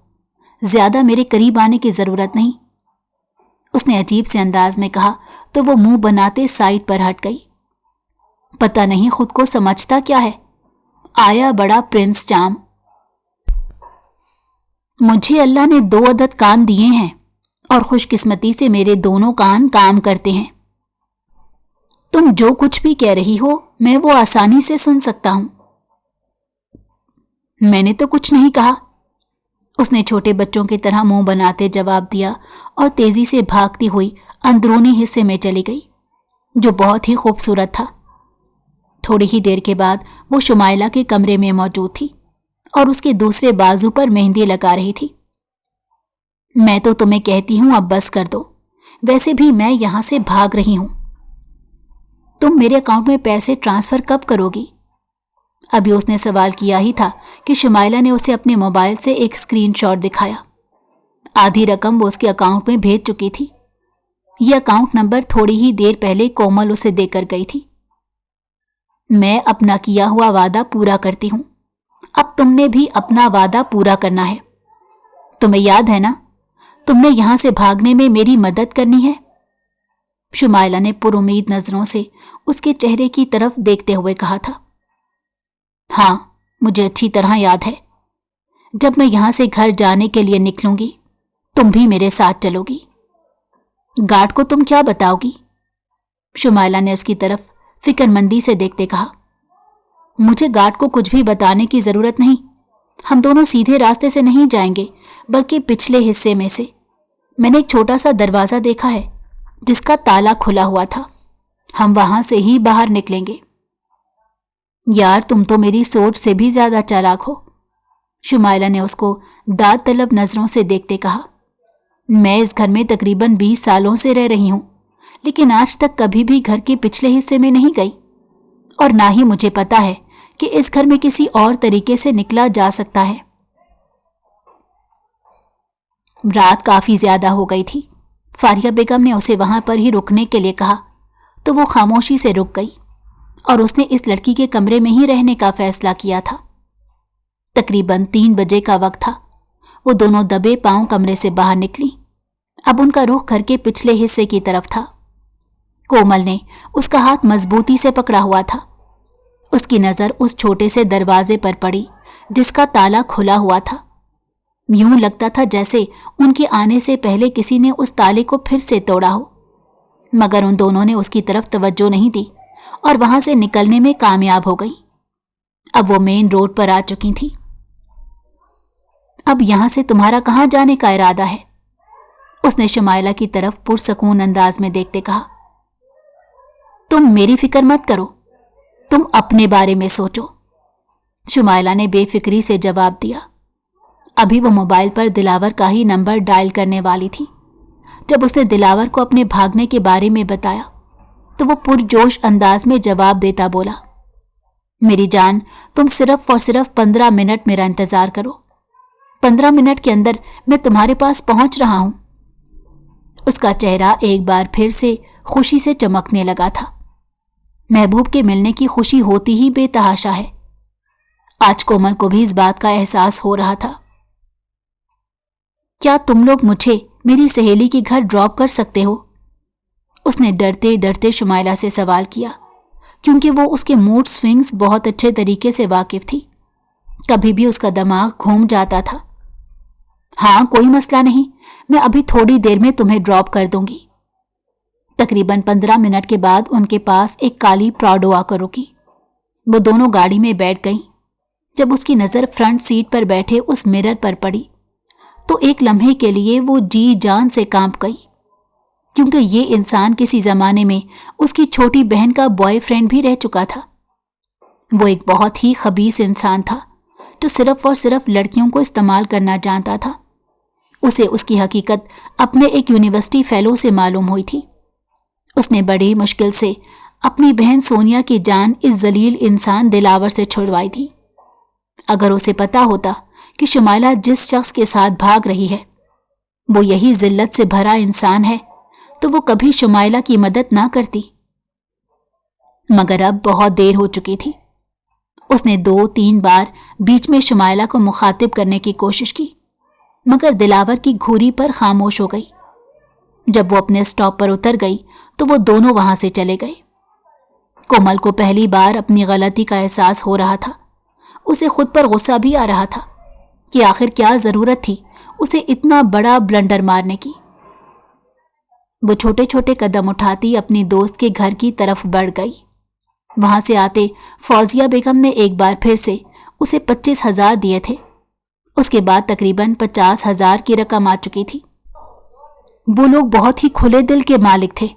ज्यादा मेरे करीब आने की जरूरत नहीं, उसने अजीब से अंदाज में कहा तो वो मुंह बनाते साइड पर हट गई। पता नहीं खुद को समझता क्या है, आया बड़ा प्रिंस चाम। मुझे अल्लाह ने 2 अदद कान दिए हैं और खुशकिस्मती से मेरे दोनों कान काम करते हैं। तुम जो कुछ भी कह रही हो मैं वो आसानी से सुन सकता हूं। मैंने तो कुछ नहीं कहा, उसने छोटे बच्चों की तरह मुंह बनाते जवाब दिया और तेजी से भागती हुई अंदरूनी हिस्से में चली गई, जो बहुत ही खूबसूरत था। थोड़ी ही देर के बाद वो शुमाइला के कमरे में मौजूद थी और उसके दूसरे बाजू पर मेहंदी लगा रही थी। मैं तो तुम्हें कहती हूं अब बस कर दो, वैसे भी मैं यहां से भाग रही हूं। तुम मेरे अकाउंट में पैसे ट्रांसफर कब करोगी? अभी उसने सवाल किया ही था कि शुमाइला ने उसे अपने मोबाइल से एक स्क्रीनशॉट दिखाया। आधी रकम वो उसके अकाउंट में भेज चुकी थी। यह अकाउंट नंबर थोड़ी ही देर पहले कोमल उसे देकर गई थी। मैं अपना किया हुआ वादा पूरा करती हूं, अब तुमने भी अपना वादा पूरा करना है। तुम्हें याद है ना, तुमने यहां से भागने में मेरी मदद करनी है। शुमाइला ने पुरुमीद नजरों से उसके चेहरे की तरफ देखते हुए कहा था। हाँ, मुझे अच्छी तरह याद है। जब मैं यहां से घर जाने के लिए निकलूंगी तुम भी मेरे साथ चलोगी। गार्ड को तुम क्या बताओगी? शुमाइला ने उसकी तरफ फिक्रमंदी से देखते कहा। मुझे गार्ड को कुछ भी बताने की जरूरत नहीं। हम दोनों सीधे रास्ते से नहीं जाएंगे बल्कि पिछले हिस्से में से। मैंने एक छोटा सा दरवाजा देखा है जिसका ताला खुला हुआ था। हम वहां से ही बाहर निकलेंगे। यार, तुम तो मेरी सोच से भी ज्यादा चालाक हो, शुमाइला ने उसको दाद तलब नजरों से देखते कहा। मैं इस घर में तकरीबन 20 सालों से रह रही हूं, लेकिन आज तक कभी भी घर के पिछले हिस्से में नहीं गई और ना ही मुझे पता है कि इस घर में किसी और तरीके से निकला जा सकता है। रात काफी ज्यादा हो गई थी। फारिया बेगम ने उसे वहां पर ही रुकने के लिए कहा तो वो खामोशी से रुक गई और उसने इस लड़की के कमरे में ही रहने का फैसला किया था। तकरीबन 3 बजे का वक्त था। वो दोनों दबे पांव कमरे से बाहर निकली अब उनका रुख घर के पिछले हिस्से की तरफ था। कोमल ने उसका हाथ मजबूती से पकड़ा हुआ था। उसकी नजर उस छोटे से दरवाजे पर पड़ी जिसका ताला खुला हुआ था। यूं लगता था जैसे उनके आने से पहले किसी ने उस ताले को फिर से तोड़ा हो, मगर उन दोनों ने उसकी तरफ तवज्जो नहीं दी और वहां से निकलने में कामयाब हो गई। अब वो मेन रोड पर आ चुकी थी। अब यहां से तुम्हारा कहां जाने का इरादा है? उसने शुमाइला की तरफ पुरसकून अंदाज में देखते कहा। तुम मेरी फिक्र मत करो, तुम अपने बारे में सोचो, शुमाइला ने बेफिक्री से जवाब दिया। अभी वो मोबाइल पर दिलावर का ही नंबर डायल करने वाली थी। जब उसने दिलावर को अपने भागने के बारे में बताया तो वो पुरजोश अंदाज में जवाब देता बोला, मेरी जान, तुम सिर्फ और सिर्फ 15 मिनट मेरा इंतजार करो। 15 मिनट के अंदर मैं तुम्हारे पास पहुंच रहा हूं। उसका चेहरा एक बार फिर से खुशी से चमकने लगा था। महबूब के मिलने की खुशी होती ही बेतहाशा है। आज कोमल को भी इस बात का एहसास हो रहा था। क्या तुम लोग मुझे मेरी सहेली के घर ड्रॉप कर सकते हो? उसने डरते डरते शुमाइला से सवाल किया, क्योंकि वो उसके मूड स्विंग्स बहुत अच्छे तरीके से वाकिफ थी। कभी भी उसका दिमाग घूम जाता था। हाँ, कोई मसला नहीं, मैं अभी थोड़ी देर में तुम्हें ड्रॉप कर दूंगी। तकरीबन 15 मिनट के बाद उनके पास एक काली प्राडो आकर रुकी। वो दोनों गाड़ी में बैठ गईं। जब उसकी नज़र फ्रंट सीट पर बैठे उस मिरर पर पड़ी तो एक लम्हे के लिए वो जी जान से कांप गई, क्योंकि ये इंसान किसी ज़माने में उसकी छोटी बहन का बॉयफ्रेंड भी रह चुका था। वो एक बहुत ही खबीस इंसान था जो सिर्फ और सिर्फ लड़कियों को इस्तेमाल करना जानता था। उसे उसकी हकीकत अपने एक यूनिवर्सिटी फेलो से मालूम हुई थी। उसने बड़ी मुश्किल से अपनी बहन सोनिया की जान इस जलील इंसान दिलावर से छुड़वाई थी। अगर उसे पता होता कि शुमाइला जिस शख्स के साथ भाग रही है वो यही जिल्लत से भरा इंसान है तो वो कभी शुमाइला की मदद ना करती। मगर अब बहुत देर हो चुकी थी। उसने 2-3 बार बीच में शुमाइला को मुखातिब करने की कोशिश की, मगर दिलावर की घूरी पर खामोश हो गई। जब वो अपने स्टॉप पर उतर गई तो वो दोनों वहां से चले गए। कोमल को पहली बार अपनी गलती का एहसास हो रहा था। उसे खुद पर गुस्सा भी आ रहा था कि आखिर क्या जरूरत थी उसे इतना बड़ा ब्लंडर मारने की। वो छोटे छोटे कदम उठाती अपनी दोस्त के घर की तरफ बढ़ गई। वहां से आते फौजिया बेगम ने एक बार फिर से उसे 25,000 दिए थे। उसके बाद तकरीबन 50,000 की रकम आ चुकी थी। वो लोग बहुत ही खुले दिल के मालिक थे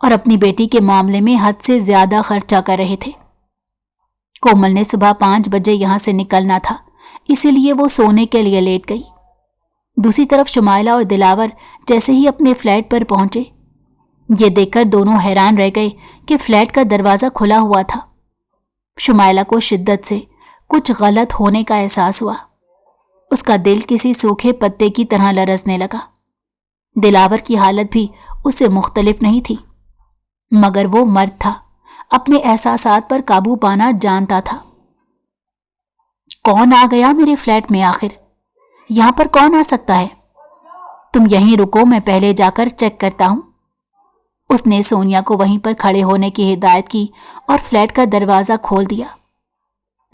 और अपनी बेटी के मामले में हद से ज्यादा खर्चा कर रहे थे। कोमल ने सुबह 5 बजे यहां से निकलना था, इसीलिए वो सोने के लिए लेट गई। दूसरी तरफ शुमाइला और दिलावर जैसे ही अपने फ्लैट पर पहुंचे, ये देखकर दोनों हैरान रह गए कि फ्लैट का दरवाजा खुला हुआ था। शुमाइला को शिद्दत से कुछ गलत होने का एहसास हुआ। उसका दिल किसी सूखे पत्ते की तरह लरसने लगा। दिलावर की हालत भी उससे मुख्तलिफ नहीं थी, मगर वो मर्द था, अपने एहसासात पर काबू पाना जानता था। कौन आ गया मेरे फ्लैट में? आखिर यहां पर कौन आ सकता है? तुम यहीं रुको, मैं पहले जाकर चेक करता हूं। उसने सोनिया को वहीं पर खड़े होने की हिदायत की और फ्लैट का दरवाजा खोल दिया।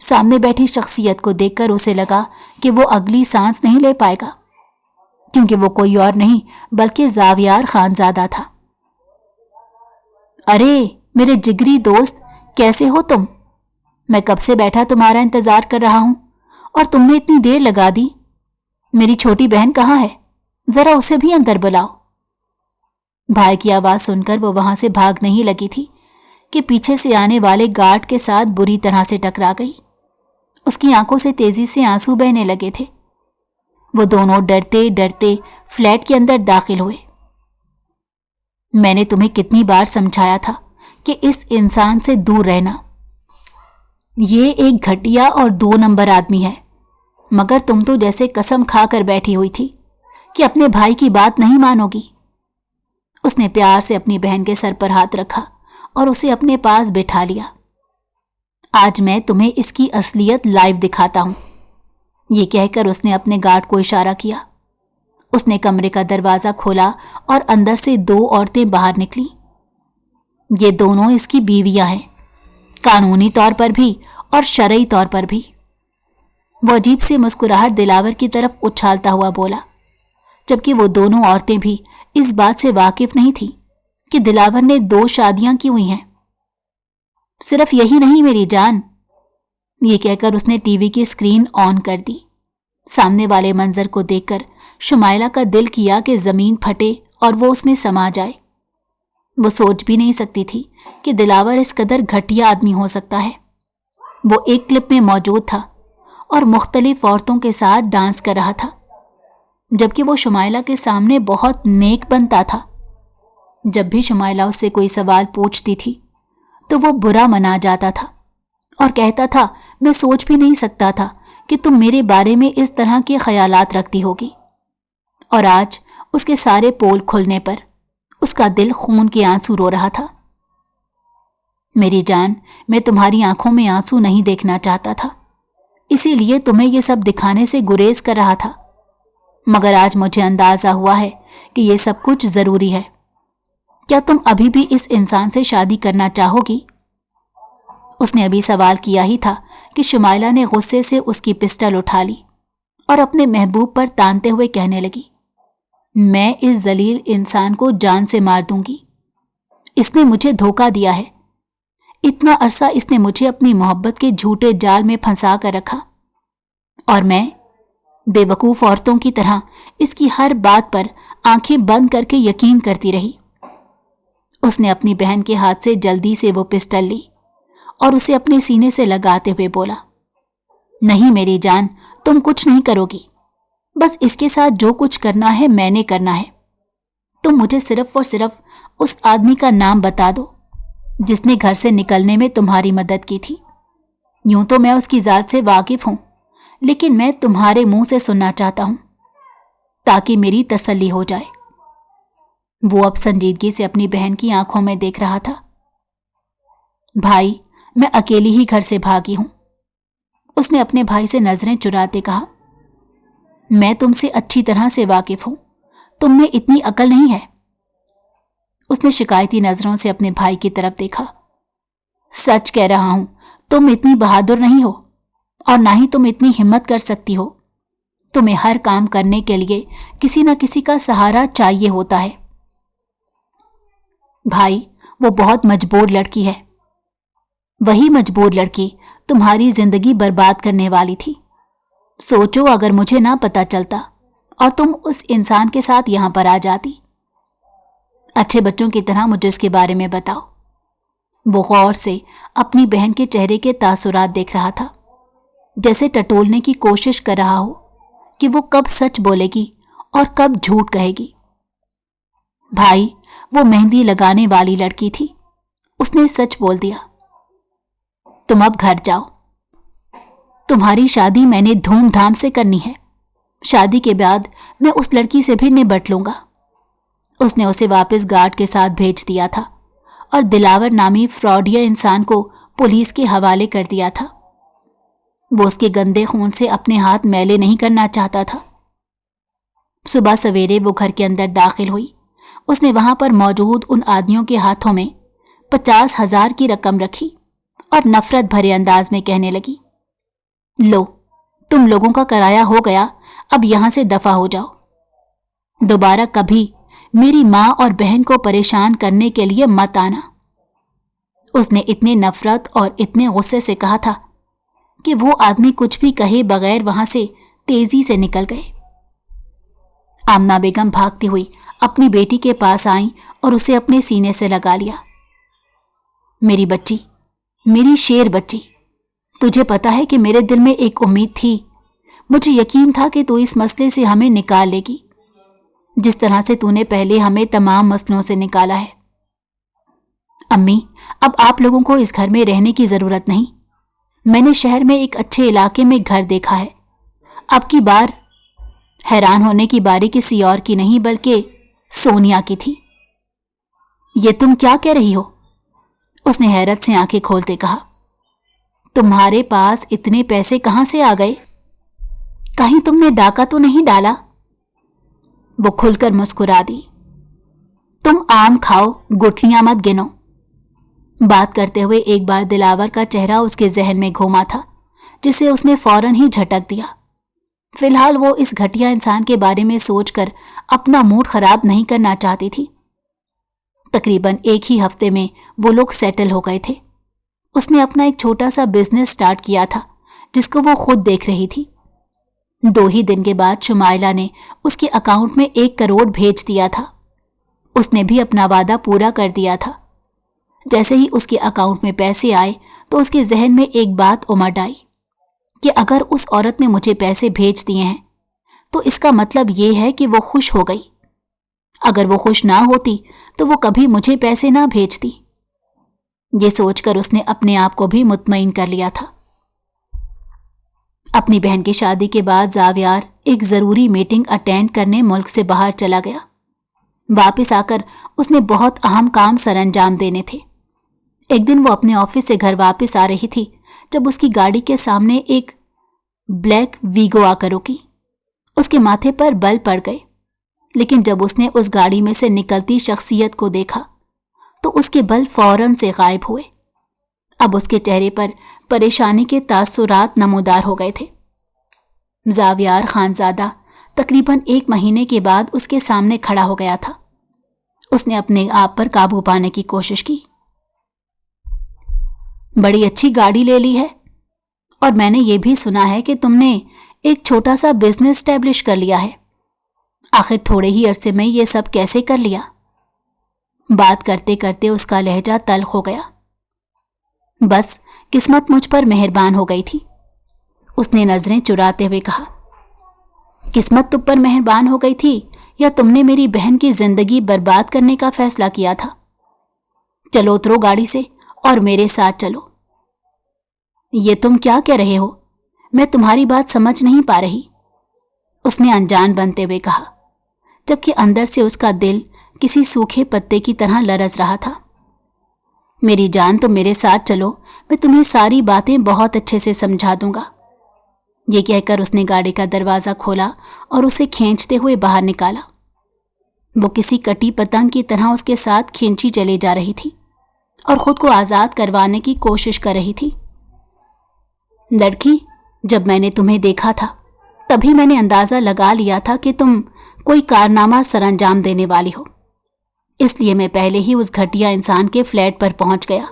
सामने बैठी शख्सियत को देखकर उसे लगा कि वो अगली सांस नहीं ले पाएगा, क्योंकि वो कोई और नहीं बल्कि जावियार खानजादा था। अरे मेरे जिगरी दोस्त, कैसे हो तुम? मैं कब से बैठा तुम्हारा इंतजार कर रहा हूं और तुमने इतनी देर लगा दी। मेरी छोटी बहन कहाँ है? जरा उसे भी अंदर बुलाओ। भाई की आवाज सुनकर वो वहां से भाग नहीं लगी थी कि पीछे से आने वाले गार्ड के साथ बुरी तरह से टकरा गई। उसकी आंखों से तेजी से आंसू बहने लगे थे। वो दोनों डरते डरते फ्लैट के अंदर दाखिल हुए। मैंने तुम्हें कितनी बार समझाया था कि इस इंसान से दूर रहना। ये एक घटिया और 2 नंबर आदमी है, मगर तुम तो जैसे कसम खाकर बैठी हुई थी कि अपने भाई की बात नहीं मानोगी। उसने प्यार से अपनी बहन के सर पर हाथ रखा और उसे अपने पास बिठा लिया। आज मैं तुम्हें इसकी असलियत लाइव दिखाता हूं। ये कहकर उसने अपने गार्ड को इशारा किया। اس نے کمرے کا دروازہ کھولا اور اندر سے 2 عورتیں باہر نکلی۔ یہ دونوں اس کی بیویاں ہیں، قانونی طور پر بھی اور شرعی طور پر بھی۔ وہ عجیب سی مسکراہٹ دلاور کی طرف اچھالتا ہوا بولا، جبکہ وہ دونوں عورتیں بھی اس بات سے واقف نہیں تھیں کہ دلاور نے 2 شادیاں کی ہوئی ہیں۔ صرف یہی نہیں میری جان، یہ کہہ کر اس نے ٹی وی کی اسکرین آن کر دی۔ سامنے والے منظر کو دیکھ کر شمائلہ کا دل کیا کہ زمین پھٹے اور وہ اس میں سما جائے۔ وہ سوچ بھی نہیں سکتی تھی کہ دلاور اس قدر گھٹیا آدمی ہو سکتا ہے۔ وہ ایک کلپ میں موجود تھا اور مختلف عورتوں کے ساتھ ڈانس کر رہا تھا، جبکہ وہ شمائلہ کے سامنے بہت نیک بنتا تھا۔ جب بھی شمائلہ اس سے کوئی سوال پوچھتی تھی تو وہ برا منا جاتا تھا اور کہتا تھا، میں سوچ بھی نہیں سکتا تھا کہ تم میرے بارے میں اس طرح کے خیالات رکھتی ہوگی۔ اور آج اس کے سارے پول کھلنے پر اس کا دل خون کے آنسو رو رہا تھا۔ میری جان، میں تمہاری آنکھوں میں آنسو نہیں دیکھنا چاہتا تھا، اسی لیے تمہیں یہ سب دکھانے سے گریز کر رہا تھا، مگر آج مجھے اندازہ ہوا ہے کہ یہ سب کچھ ضروری ہے۔ کیا تم ابھی بھی اس انسان سے شادی کرنا چاہو گی؟ اس نے ابھی سوال کیا ہی تھا کہ شمائلہ نے غصے سے اس کی پسٹل اٹھا لی اور اپنے محبوب پر تانتے ہوئے کہنے لگی، میں اس ذلیل انسان کو جان سے مار دوں گی۔ اس نے مجھے دھوکہ دیا ہے۔ اتنا عرصہ اس نے مجھے اپنی محبت کے جھوٹے جال میں پھنسا کر رکھا، اور میں بے وقوف عورتوں کی طرح اس کی ہر بات پر آنکھیں بند کر کے یقین کرتی رہی۔ اس نے اپنی بہن کے ہاتھ سے جلدی سے وہ پسٹل لی اور اسے اپنے سینے سے لگاتے ہوئے بولا، نہیں میری جان، تم کچھ نہیں کرو گی، بس اس کے ساتھ جو کچھ کرنا ہے میں نے کرنا ہے۔ تم مجھے صرف اور صرف اس آدمی کا نام بتا دو جس نے گھر سے نکلنے میں تمہاری مدد کی تھی۔ یوں تو میں اس کی ذات سے واقف ہوں، لیکن میں تمہارے منہ سے سننا چاہتا ہوں تاکہ میری تسلی ہو جائے۔ وہ اب سنجیدگی سے اپنی بہن کی آنکھوں میں دیکھ رہا تھا۔ بھائی، میں اکیلی ہی گھر سے بھاگی ہوں، اس نے اپنے بھائی سے نظریں چراتے کہا۔ میں تم سے اچھی طرح سے واقف ہوں، تم میں اتنی عقل نہیں ہے۔ اس نے شکایتی نظروں سے اپنے بھائی کی طرف دیکھا۔ سچ کہہ رہا ہوں، تم اتنی بہادر نہیں ہو اور نہ ہی تم اتنی ہمت کر سکتی ہو۔ تمہیں ہر کام کرنے کے لیے کسی نہ کسی کا سہارا چاہیے ہوتا ہے۔ بھائی، وہ بہت مجبور لڑکی ہے۔ وہی مجبور لڑکی تمہاری زندگی برباد کرنے والی تھی۔ سوچو اگر مجھے نہ پتا چلتا اور تم اس انسان کے ساتھ یہاں پر آ جاتی۔ اچھے بچوں کی طرح مجھے اس کے بارے میں بتاؤ۔ وہ غور سے اپنی بہن کے چہرے کے تاثرات دیکھ رہا تھا، جیسے ٹٹولنے کی کوشش کر رہا ہو کہ وہ کب سچ بولے گی اور کب جھوٹ کہے گی۔ بھائی، وہ مہندی لگانے والی لڑکی تھی، اس نے سچ بول دیا۔ تم اب گھر جاؤ، تمہاری شادی میں نے دھوم دھام سے کرنی ہے۔ شادی کے بعد میں اس لڑکی سے بھی نبٹ لوں گا۔ اس نے اسے واپس گارڈ کے ساتھ بھیج دیا تھا اور دلاور نامی فراڈیا انسان کو پولیس کے حوالے کر دیا تھا۔ وہ اس کے گندے خون سے اپنے ہاتھ میلے نہیں کرنا چاہتا تھا۔ صبح سویرے وہ گھر کے اندر داخل ہوئی۔ اس نے وہاں پر موجود ان آدمیوں کے ہاتھوں میں 50,000 کی رقم رکھی اور نفرت بھرے انداز میں کہنے لگی، لو، تم لوگوں کا کرایہ ہو گیا، اب یہاں سے دفع ہو جاؤ۔ دوبارہ کبھی میری ماں اور بہن کو پریشان کرنے کے لیے مت آنا۔ اس نے اتنے نفرت اور اتنے غصے سے کہا تھا کہ وہ آدمی کچھ بھی کہے بغیر وہاں سے تیزی سے نکل گئے۔ آمنہ بیگم بھاگتی ہوئی اپنی بیٹی کے پاس آئیں اور اسے اپنے سینے سے لگا لیا۔ میری بچی، میری شیر بچی، تجھے پتا ہے کہ میرے دل میں ایک امید تھی، مجھے یقین تھا کہ تو اس مسئلے سے ہمیں نکال لے گی، جس طرح سے تو نے پہلے ہمیں تمام مسئلوں سے نکالا ہے۔ امی، اب آپ لوگوں کو اس گھر میں رہنے کی ضرورت نہیں۔ میں نے شہر میں ایک اچھے علاقے میں گھر دیکھا ہے۔ اب کی بار حیران ہونے کی باری کسی اور کی نہیں بلکہ سونیا کی تھی۔ یہ تم کیا کہہ رہی ہو؟ اس نے حیرت سے آنکھیں کھولتے کہا۔ تمہارے پاس اتنے پیسے کہاں سے آ گئے؟ کہیں تم نے ڈاکہ تو نہیں ڈالا؟ वो खुलकर मुस्कुरा दी। तुम आम खाओ, गुठलियां मत गिनो। बात करते हुए एक बार दिलावर का चेहरा उसके जहन में घूमा था, जिसे उसने फौरन ही झटक दिया। फिलहाल वो इस घटिया इंसान के बारे में सोचकर अपना मूड खराब नहीं करना चाहती थी। तकरीबन एक ही हफ्ते में वो लोग सेटल हो गए थे। उसने अपना एक छोटा सा बिजनेस स्टार्ट किया था, जिसको वो खुद देख रही थी। 2 ही दिन के बाद शुमाइला ने उसके अकाउंट में 1 करोड़ भेज दिया था। उसने भी अपना वादा पूरा कर दिया था। जैसे ही उसके अकाउंट में पैसे आए तो उसके जहन में एक बात उमड़ आई कि अगर उस औरत ने मुझे पैसे भेज दिए हैं तो इसका मतलब ये है कि वो खुश हो गई। अगर वो खुश ना होती तो वो कभी मुझे पैसे ना भेजती। ये सोचकर उसने अपने आप को भी मुतमईन कर लिया था। अपनी बहन की शादी के बाद जावियार एक जरूरी मीटिंग अटेंड करने मुल्क से बाहर चला गया। वापस आकर उसने बहुत अहम काम सरंजाम देने थे। एक दिन वो अपने ऑफिस से घर वापस आ रही थी जब उसकी गाड़ी के सामने एक ब्लैक वीगो आकर रुकी। उसके माथे पर बल पड़ गए, लेकिन जब उसने उस गाड़ी में से निकलती शख्सियत को देखा तो उसके बल फौरन से गायब हुए। अब उसके चेहरे पर परेशानी के तासुरात नमूदार हो गए थे। जावियार खानजादा तकरीबन 1 महीने के बाद उसके सामने खड़ा हो गया था। उसने अपने आप पर काबू पाने की कोशिश की। बड़ी अच्छी गाड़ी ले ली है, और मैंने ये भी सुना है कि तुमने एक छोटा सा बिजनेस स्टैब्लिश कर लिया है। आखिर थोड़े ही अरसे में ये सब कैसे कर लिया? बात करते करते उसका लहजा तल्ख हो गया। बस किस्मत मुझ पर मेहरबान हो गई थी, उसने नजरें चुराते हुए कहा। किस्मत तुम पर मेहरबान हो गई थी या तुमने मेरी बहन की जिंदगी बर्बाद करने का फैसला किया था? चलो उतरो गाड़ी से और मेरे साथ चलो। ये तुम क्या कह रहे हो? मैं तुम्हारी बात समझ नहीं पा रही, उसने अनजान बनते हुए कहा, जबकि अंदर से उसका दिल किसी सूखे पत्ते की तरह लरज रहा था। मेरी जान, तुम मेरे साथ चलो, मैं तुम्हें सारी बातें बहुत अच्छे से समझा दूंगा। ये कहकर उसने गाड़ी का दरवाजा खोला और उसे खींचते हुए बाहर निकाला। वो किसी कटी पतंग की तरह उसके साथ खींची चली जा रही थी और खुद को आजाद करवाने की कोशिश कर रही थी। लड़की, जब मैंने तुम्हें देखा था तभी मैंने अंदाजा लगा लिया था कि तुम कोई कारनामा सरंजाम देने वाली हो, इसलिए मैं पहले ही उस घटिया इंसान के फ्लैट पर पहुंच गया।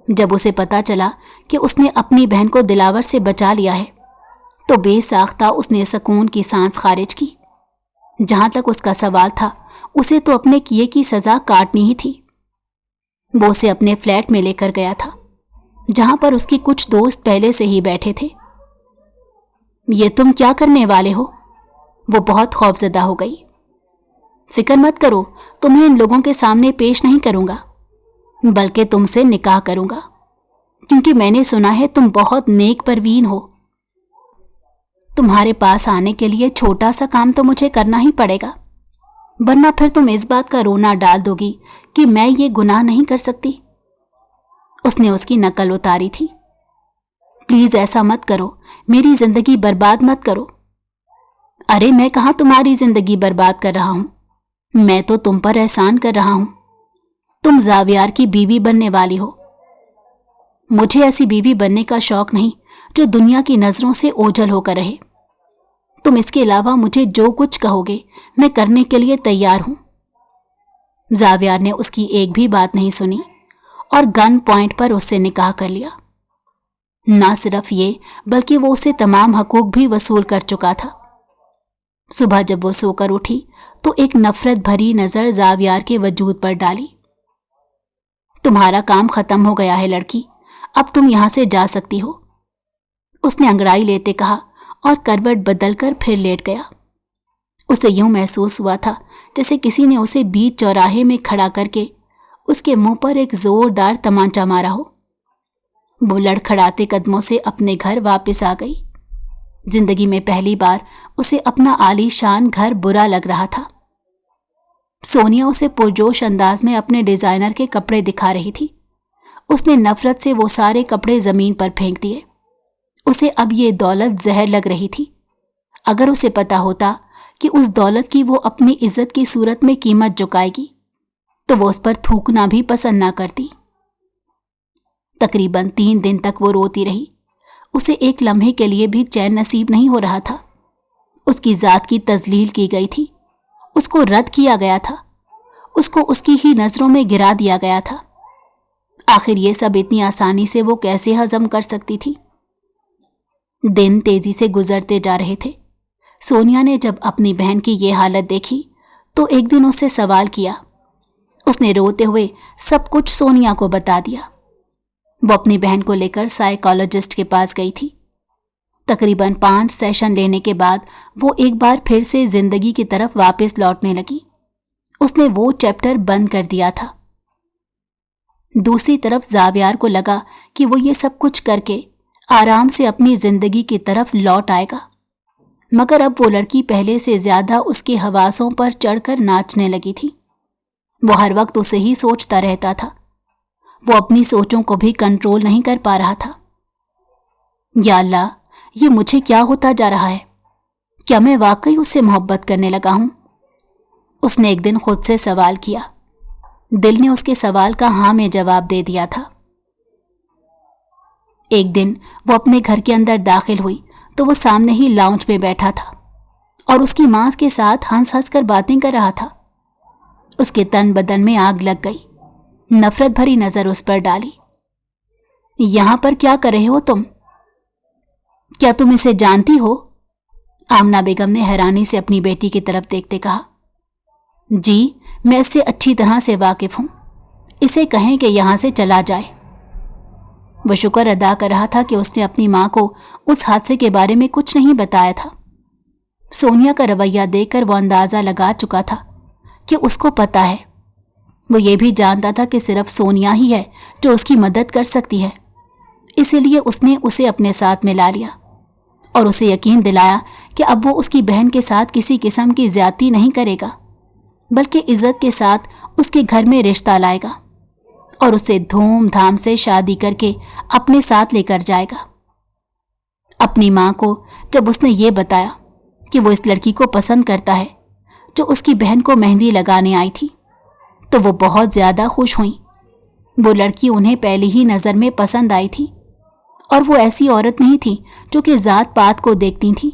जब उसे पता चला कि उसने अपनी बहन को दिलावर से बचा लिया है तो बेसाख्ता उसने सुकून की सांस खारिज की। जहां तक उसका सवाल था, उसे तो अपने किए की सजा काटनी ही थी। वो उसे अपने फ्लैट में लेकर गया था, जहां पर उसके कुछ दोस्त पहले से ही बैठे थे। ये तुम क्या करने वाले हो? वो बहुत खौफजदा हो गई। फिक्र मत करो, तुम्हें इन लोगों के सामने पेश नहीं करूंगा, बल्कि तुमसे निकाह करूंगा, क्योंकि मैंने सुना है तुम बहुत नेक परवीन हो। तुम्हारे पास आने के लिए छोटा सा काम तो मुझे करना ही पड़ेगा, वरना फिर तुम इस बात का रोना डाल दोगी कि मैं ये गुनाह नहीं कर सकती। उसने उसकी नकल उतारी थी। प्लीज ऐसा मत करो, मेरी जिंदगी बर्बाद मत करो। अरे मैं कहां तुम्हारी जिंदगी बर्बाद कर रहा हूं, मैं तो तुम पर एहसान कर रहा हूं। तुम जावियार की बीवी बनने वाली हो। मुझे ऐसी बीवी बनने का शौक नहीं जो दुनिया की नजरों से ओझल होकर रहे। तुम इसके अलावा मुझे जो कुछ कहोगे मैं करने के लिए तैयार हूं। जावियार ने उसकी एक भी बात नहीं सुनी और गन पॉइंट पर उससे निकाह कर लिया। ना सिर्फ ये, बल्कि वो उससे तमाम हकूक भी वसूल कर चुका था। सुबह जब वो सोकर उठी तो एक नफरत भरी नजर जावियार के वजूद पर डाली। तुम्हारा काम खत्म हो गया है लड़की, अब तुम यहां से जा सकती हो, उसने अंगड़ाई लेते कहा और करवट बदलकर फिर लेट गया। उसे यूं महसूस हुआ था जैसे किसी ने उसे बीच चौराहे में खड़ा करके उसके मुंह पर एक जोरदार तमाचा मारा हो। वो लड़खड़ाते कदमों से अपने घर वापस आ गई। जिंदगी में पहली बार उसे अपना आलीशान घर बुरा लग रहा था। सोनिया उसे पुरजोश अंदाज में अपने डिजाइनर के कपड़े दिखा रही थी। उसने नफरत से वो सारे कपड़े जमीन पर फेंक दिए। उसे अब ये दौलत जहर लग रही थी। अगर उसे पता होता कि उस दौलत की वो अपनी इज्जत की सूरत में कीमत चुकाएगी तो वो उस पर थूकना भी पसंद ना करती। तकरीबन 3 दिन तक वो रोती रही। उसे एक लम्हे के लिए भी चैन नसीब नहीं हो रहा था। उसकी जात की तजलील की गई थी, उसको रद्द किया गया था, उसको उसकी ही नजरों में गिरा दिया गया था। आखिर ये सब इतनी आसानी से वो कैसे हजम कर सकती थी? दिन तेजी से गुजरते जा रहे थे। सोनिया ने जब अपनी बहन की ये हालत देखी तो एक दिन उससे सवाल किया। उसने रोते हुए सब कुछ सोनिया को बता दिया। वो अपनी बहन को लेकर साइकोलॉजिस्ट के पास गई थी। तकरीबन 5 सेशन लेने के बाद वो एक बार फिर से जिंदगी की तरफ वापस लौटने लगी। उसने वो चैप्टर बंद कर दिया था। दूसरी तरफ जावियार को लगा कि वो ये सब कुछ करके आराम से अपनी जिंदगी की तरफ लौट आएगा, मगर अब वो लड़की पहले से ज्यादा उसके हवासों पर चढ़कर नाचने लगी थी। वो हर वक्त उसे ही सोचता रहता था। वो अपनी सोचों को भी कंट्रोल नहीं कर पा रहा था। या अल्लाह, ये मुझे क्या होता जा रहा है? क्या मैं वाकई उससे मोहब्बत करने लगा हूं? उसने एक दिन खुद से सवाल किया। दिल ने उसके सवाल का हाँ में जवाब दे दिया था। एक दिन वो अपने घर के अंदर दाखिल हुई तो वो सामने ही लाउंज पे बैठा था और उसकी मां के साथ हंस हंस कर बातें कर रहा था। उसके तन बदन में आग लग गई। नफरत भरी नजर उस पर डाली। यहां पर क्या कर रहे हो तुम? क्या तुम इसे जानती हो? आमना बेगम ने हैरानी से अपनी बेटी की तरफ देखते कहा। जी, मैं इससे अच्छी तरह से वाकिफ हूं। इसे कहें कि यहां से चला जाए। वो शुक्र अदा कर रहा था कि उसने अपनी मां को उस हादसे के बारे में कुछ नहीं बताया था। सोनिया का रवैया देखकर वो अंदाजा लगा चुका था कि उसको पता है। वो ये भी जानता था कि सिर्फ सोनिया ही है जो उसकी मदद कर सकती है। इसीलिए उसने उसे अपने साथ मिला लिया और उसे यकीन दिलाया कि अब वो उसकी बहन के साथ किसी किस्म की ज्यादती नहीं करेगा, बल्कि इज्जत के साथ उसके घर में रिश्ता लाएगा और उसे धूमधाम से शादी करके अपने साथ लेकर जाएगा। अपनी मां को जब उसने ये बताया कि वो इस लड़की को पसंद करता है जो उसकी बहन को मेहंदी लगाने आई थी, तो वो बहुत ज्यादा खुश हुई। वो लड़की उन्हें पहली ही नजर में पसंद आई थी और वो ऐसी औरत नहीं थी जो कि जात पात को देखती थी।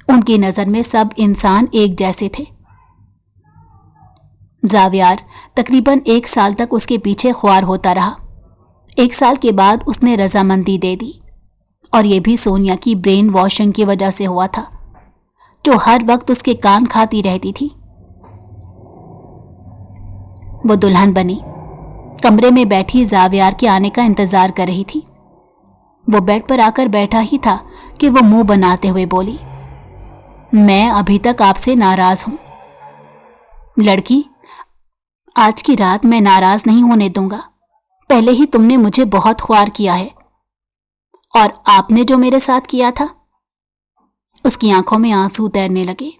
उनकी नजर में सब इंसान एक जैसे थे। जावियार तकरीबन 1 साल तक उसके पीछे ख्वार होता रहा। 1 साल के बाद उसने रजामंदी दे दी और ये भी सोनिया की ब्रेन वॉशिंग की वजह से हुआ था, जो हर वक्त उसके कान खाती रहती थी। वो दुल्हन बनी, कमरे में बैठी जावियार के आने का इंतजार कर रही थी। वो बेड पर आकर बैठा ही था कि वो मुंह बनाते हुए बोली, मैं अभी तक आपसे नाराज हूं। लड़की, आज की रात मैं नाराज नहीं होने दूंगा। पहले ही तुमने मुझे बहुत ख्वार किया है और आपने जो मेरे साथ किया था। उसकी आंखों में आंसू तैरने लगे।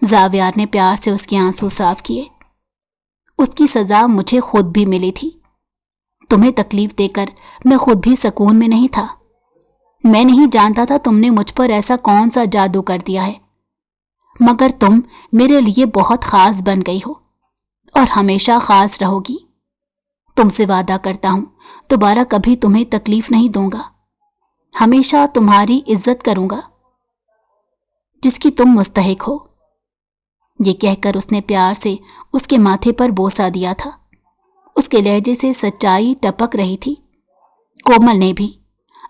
जावियार ने प्यार से उसके आंसू साफ किए। उसकी सजा मुझे खुद भी मिली थी। तुम्हें तकलीफ देकर मैं खुद भी सुकून में नहीं था। मैं नहीं जानता था तुमने मुझ पर ऐसा कौन सा जादू कर दिया है, मगर तुम मेरे लिए बहुत खास बन गई हो और हमेशा खास रहोगी। तुमसे वादा करता हूं दोबारा कभी तुम्हें तकलीफ नहीं दूंगा। हमेशा तुम्हारी इज्जत करूंगा जिसकी तुम मुस्तहिक हो। ये कहकर उसने प्यार से उसके माथे पर बोसा दिया था। उसके लहजे से सच्चाई टपक रही थी। कोमल ने भी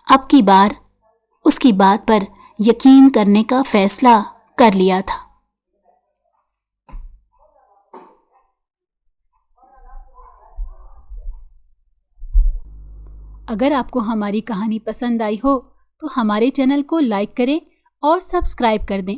अब की बार उसकी बात पर यकीन करने का फैसला कर लिया था। अगर आपको हमारी कहानी पसंद आई हो तो हमारे चैनल को लाइक करें और सब्सक्राइब कर दें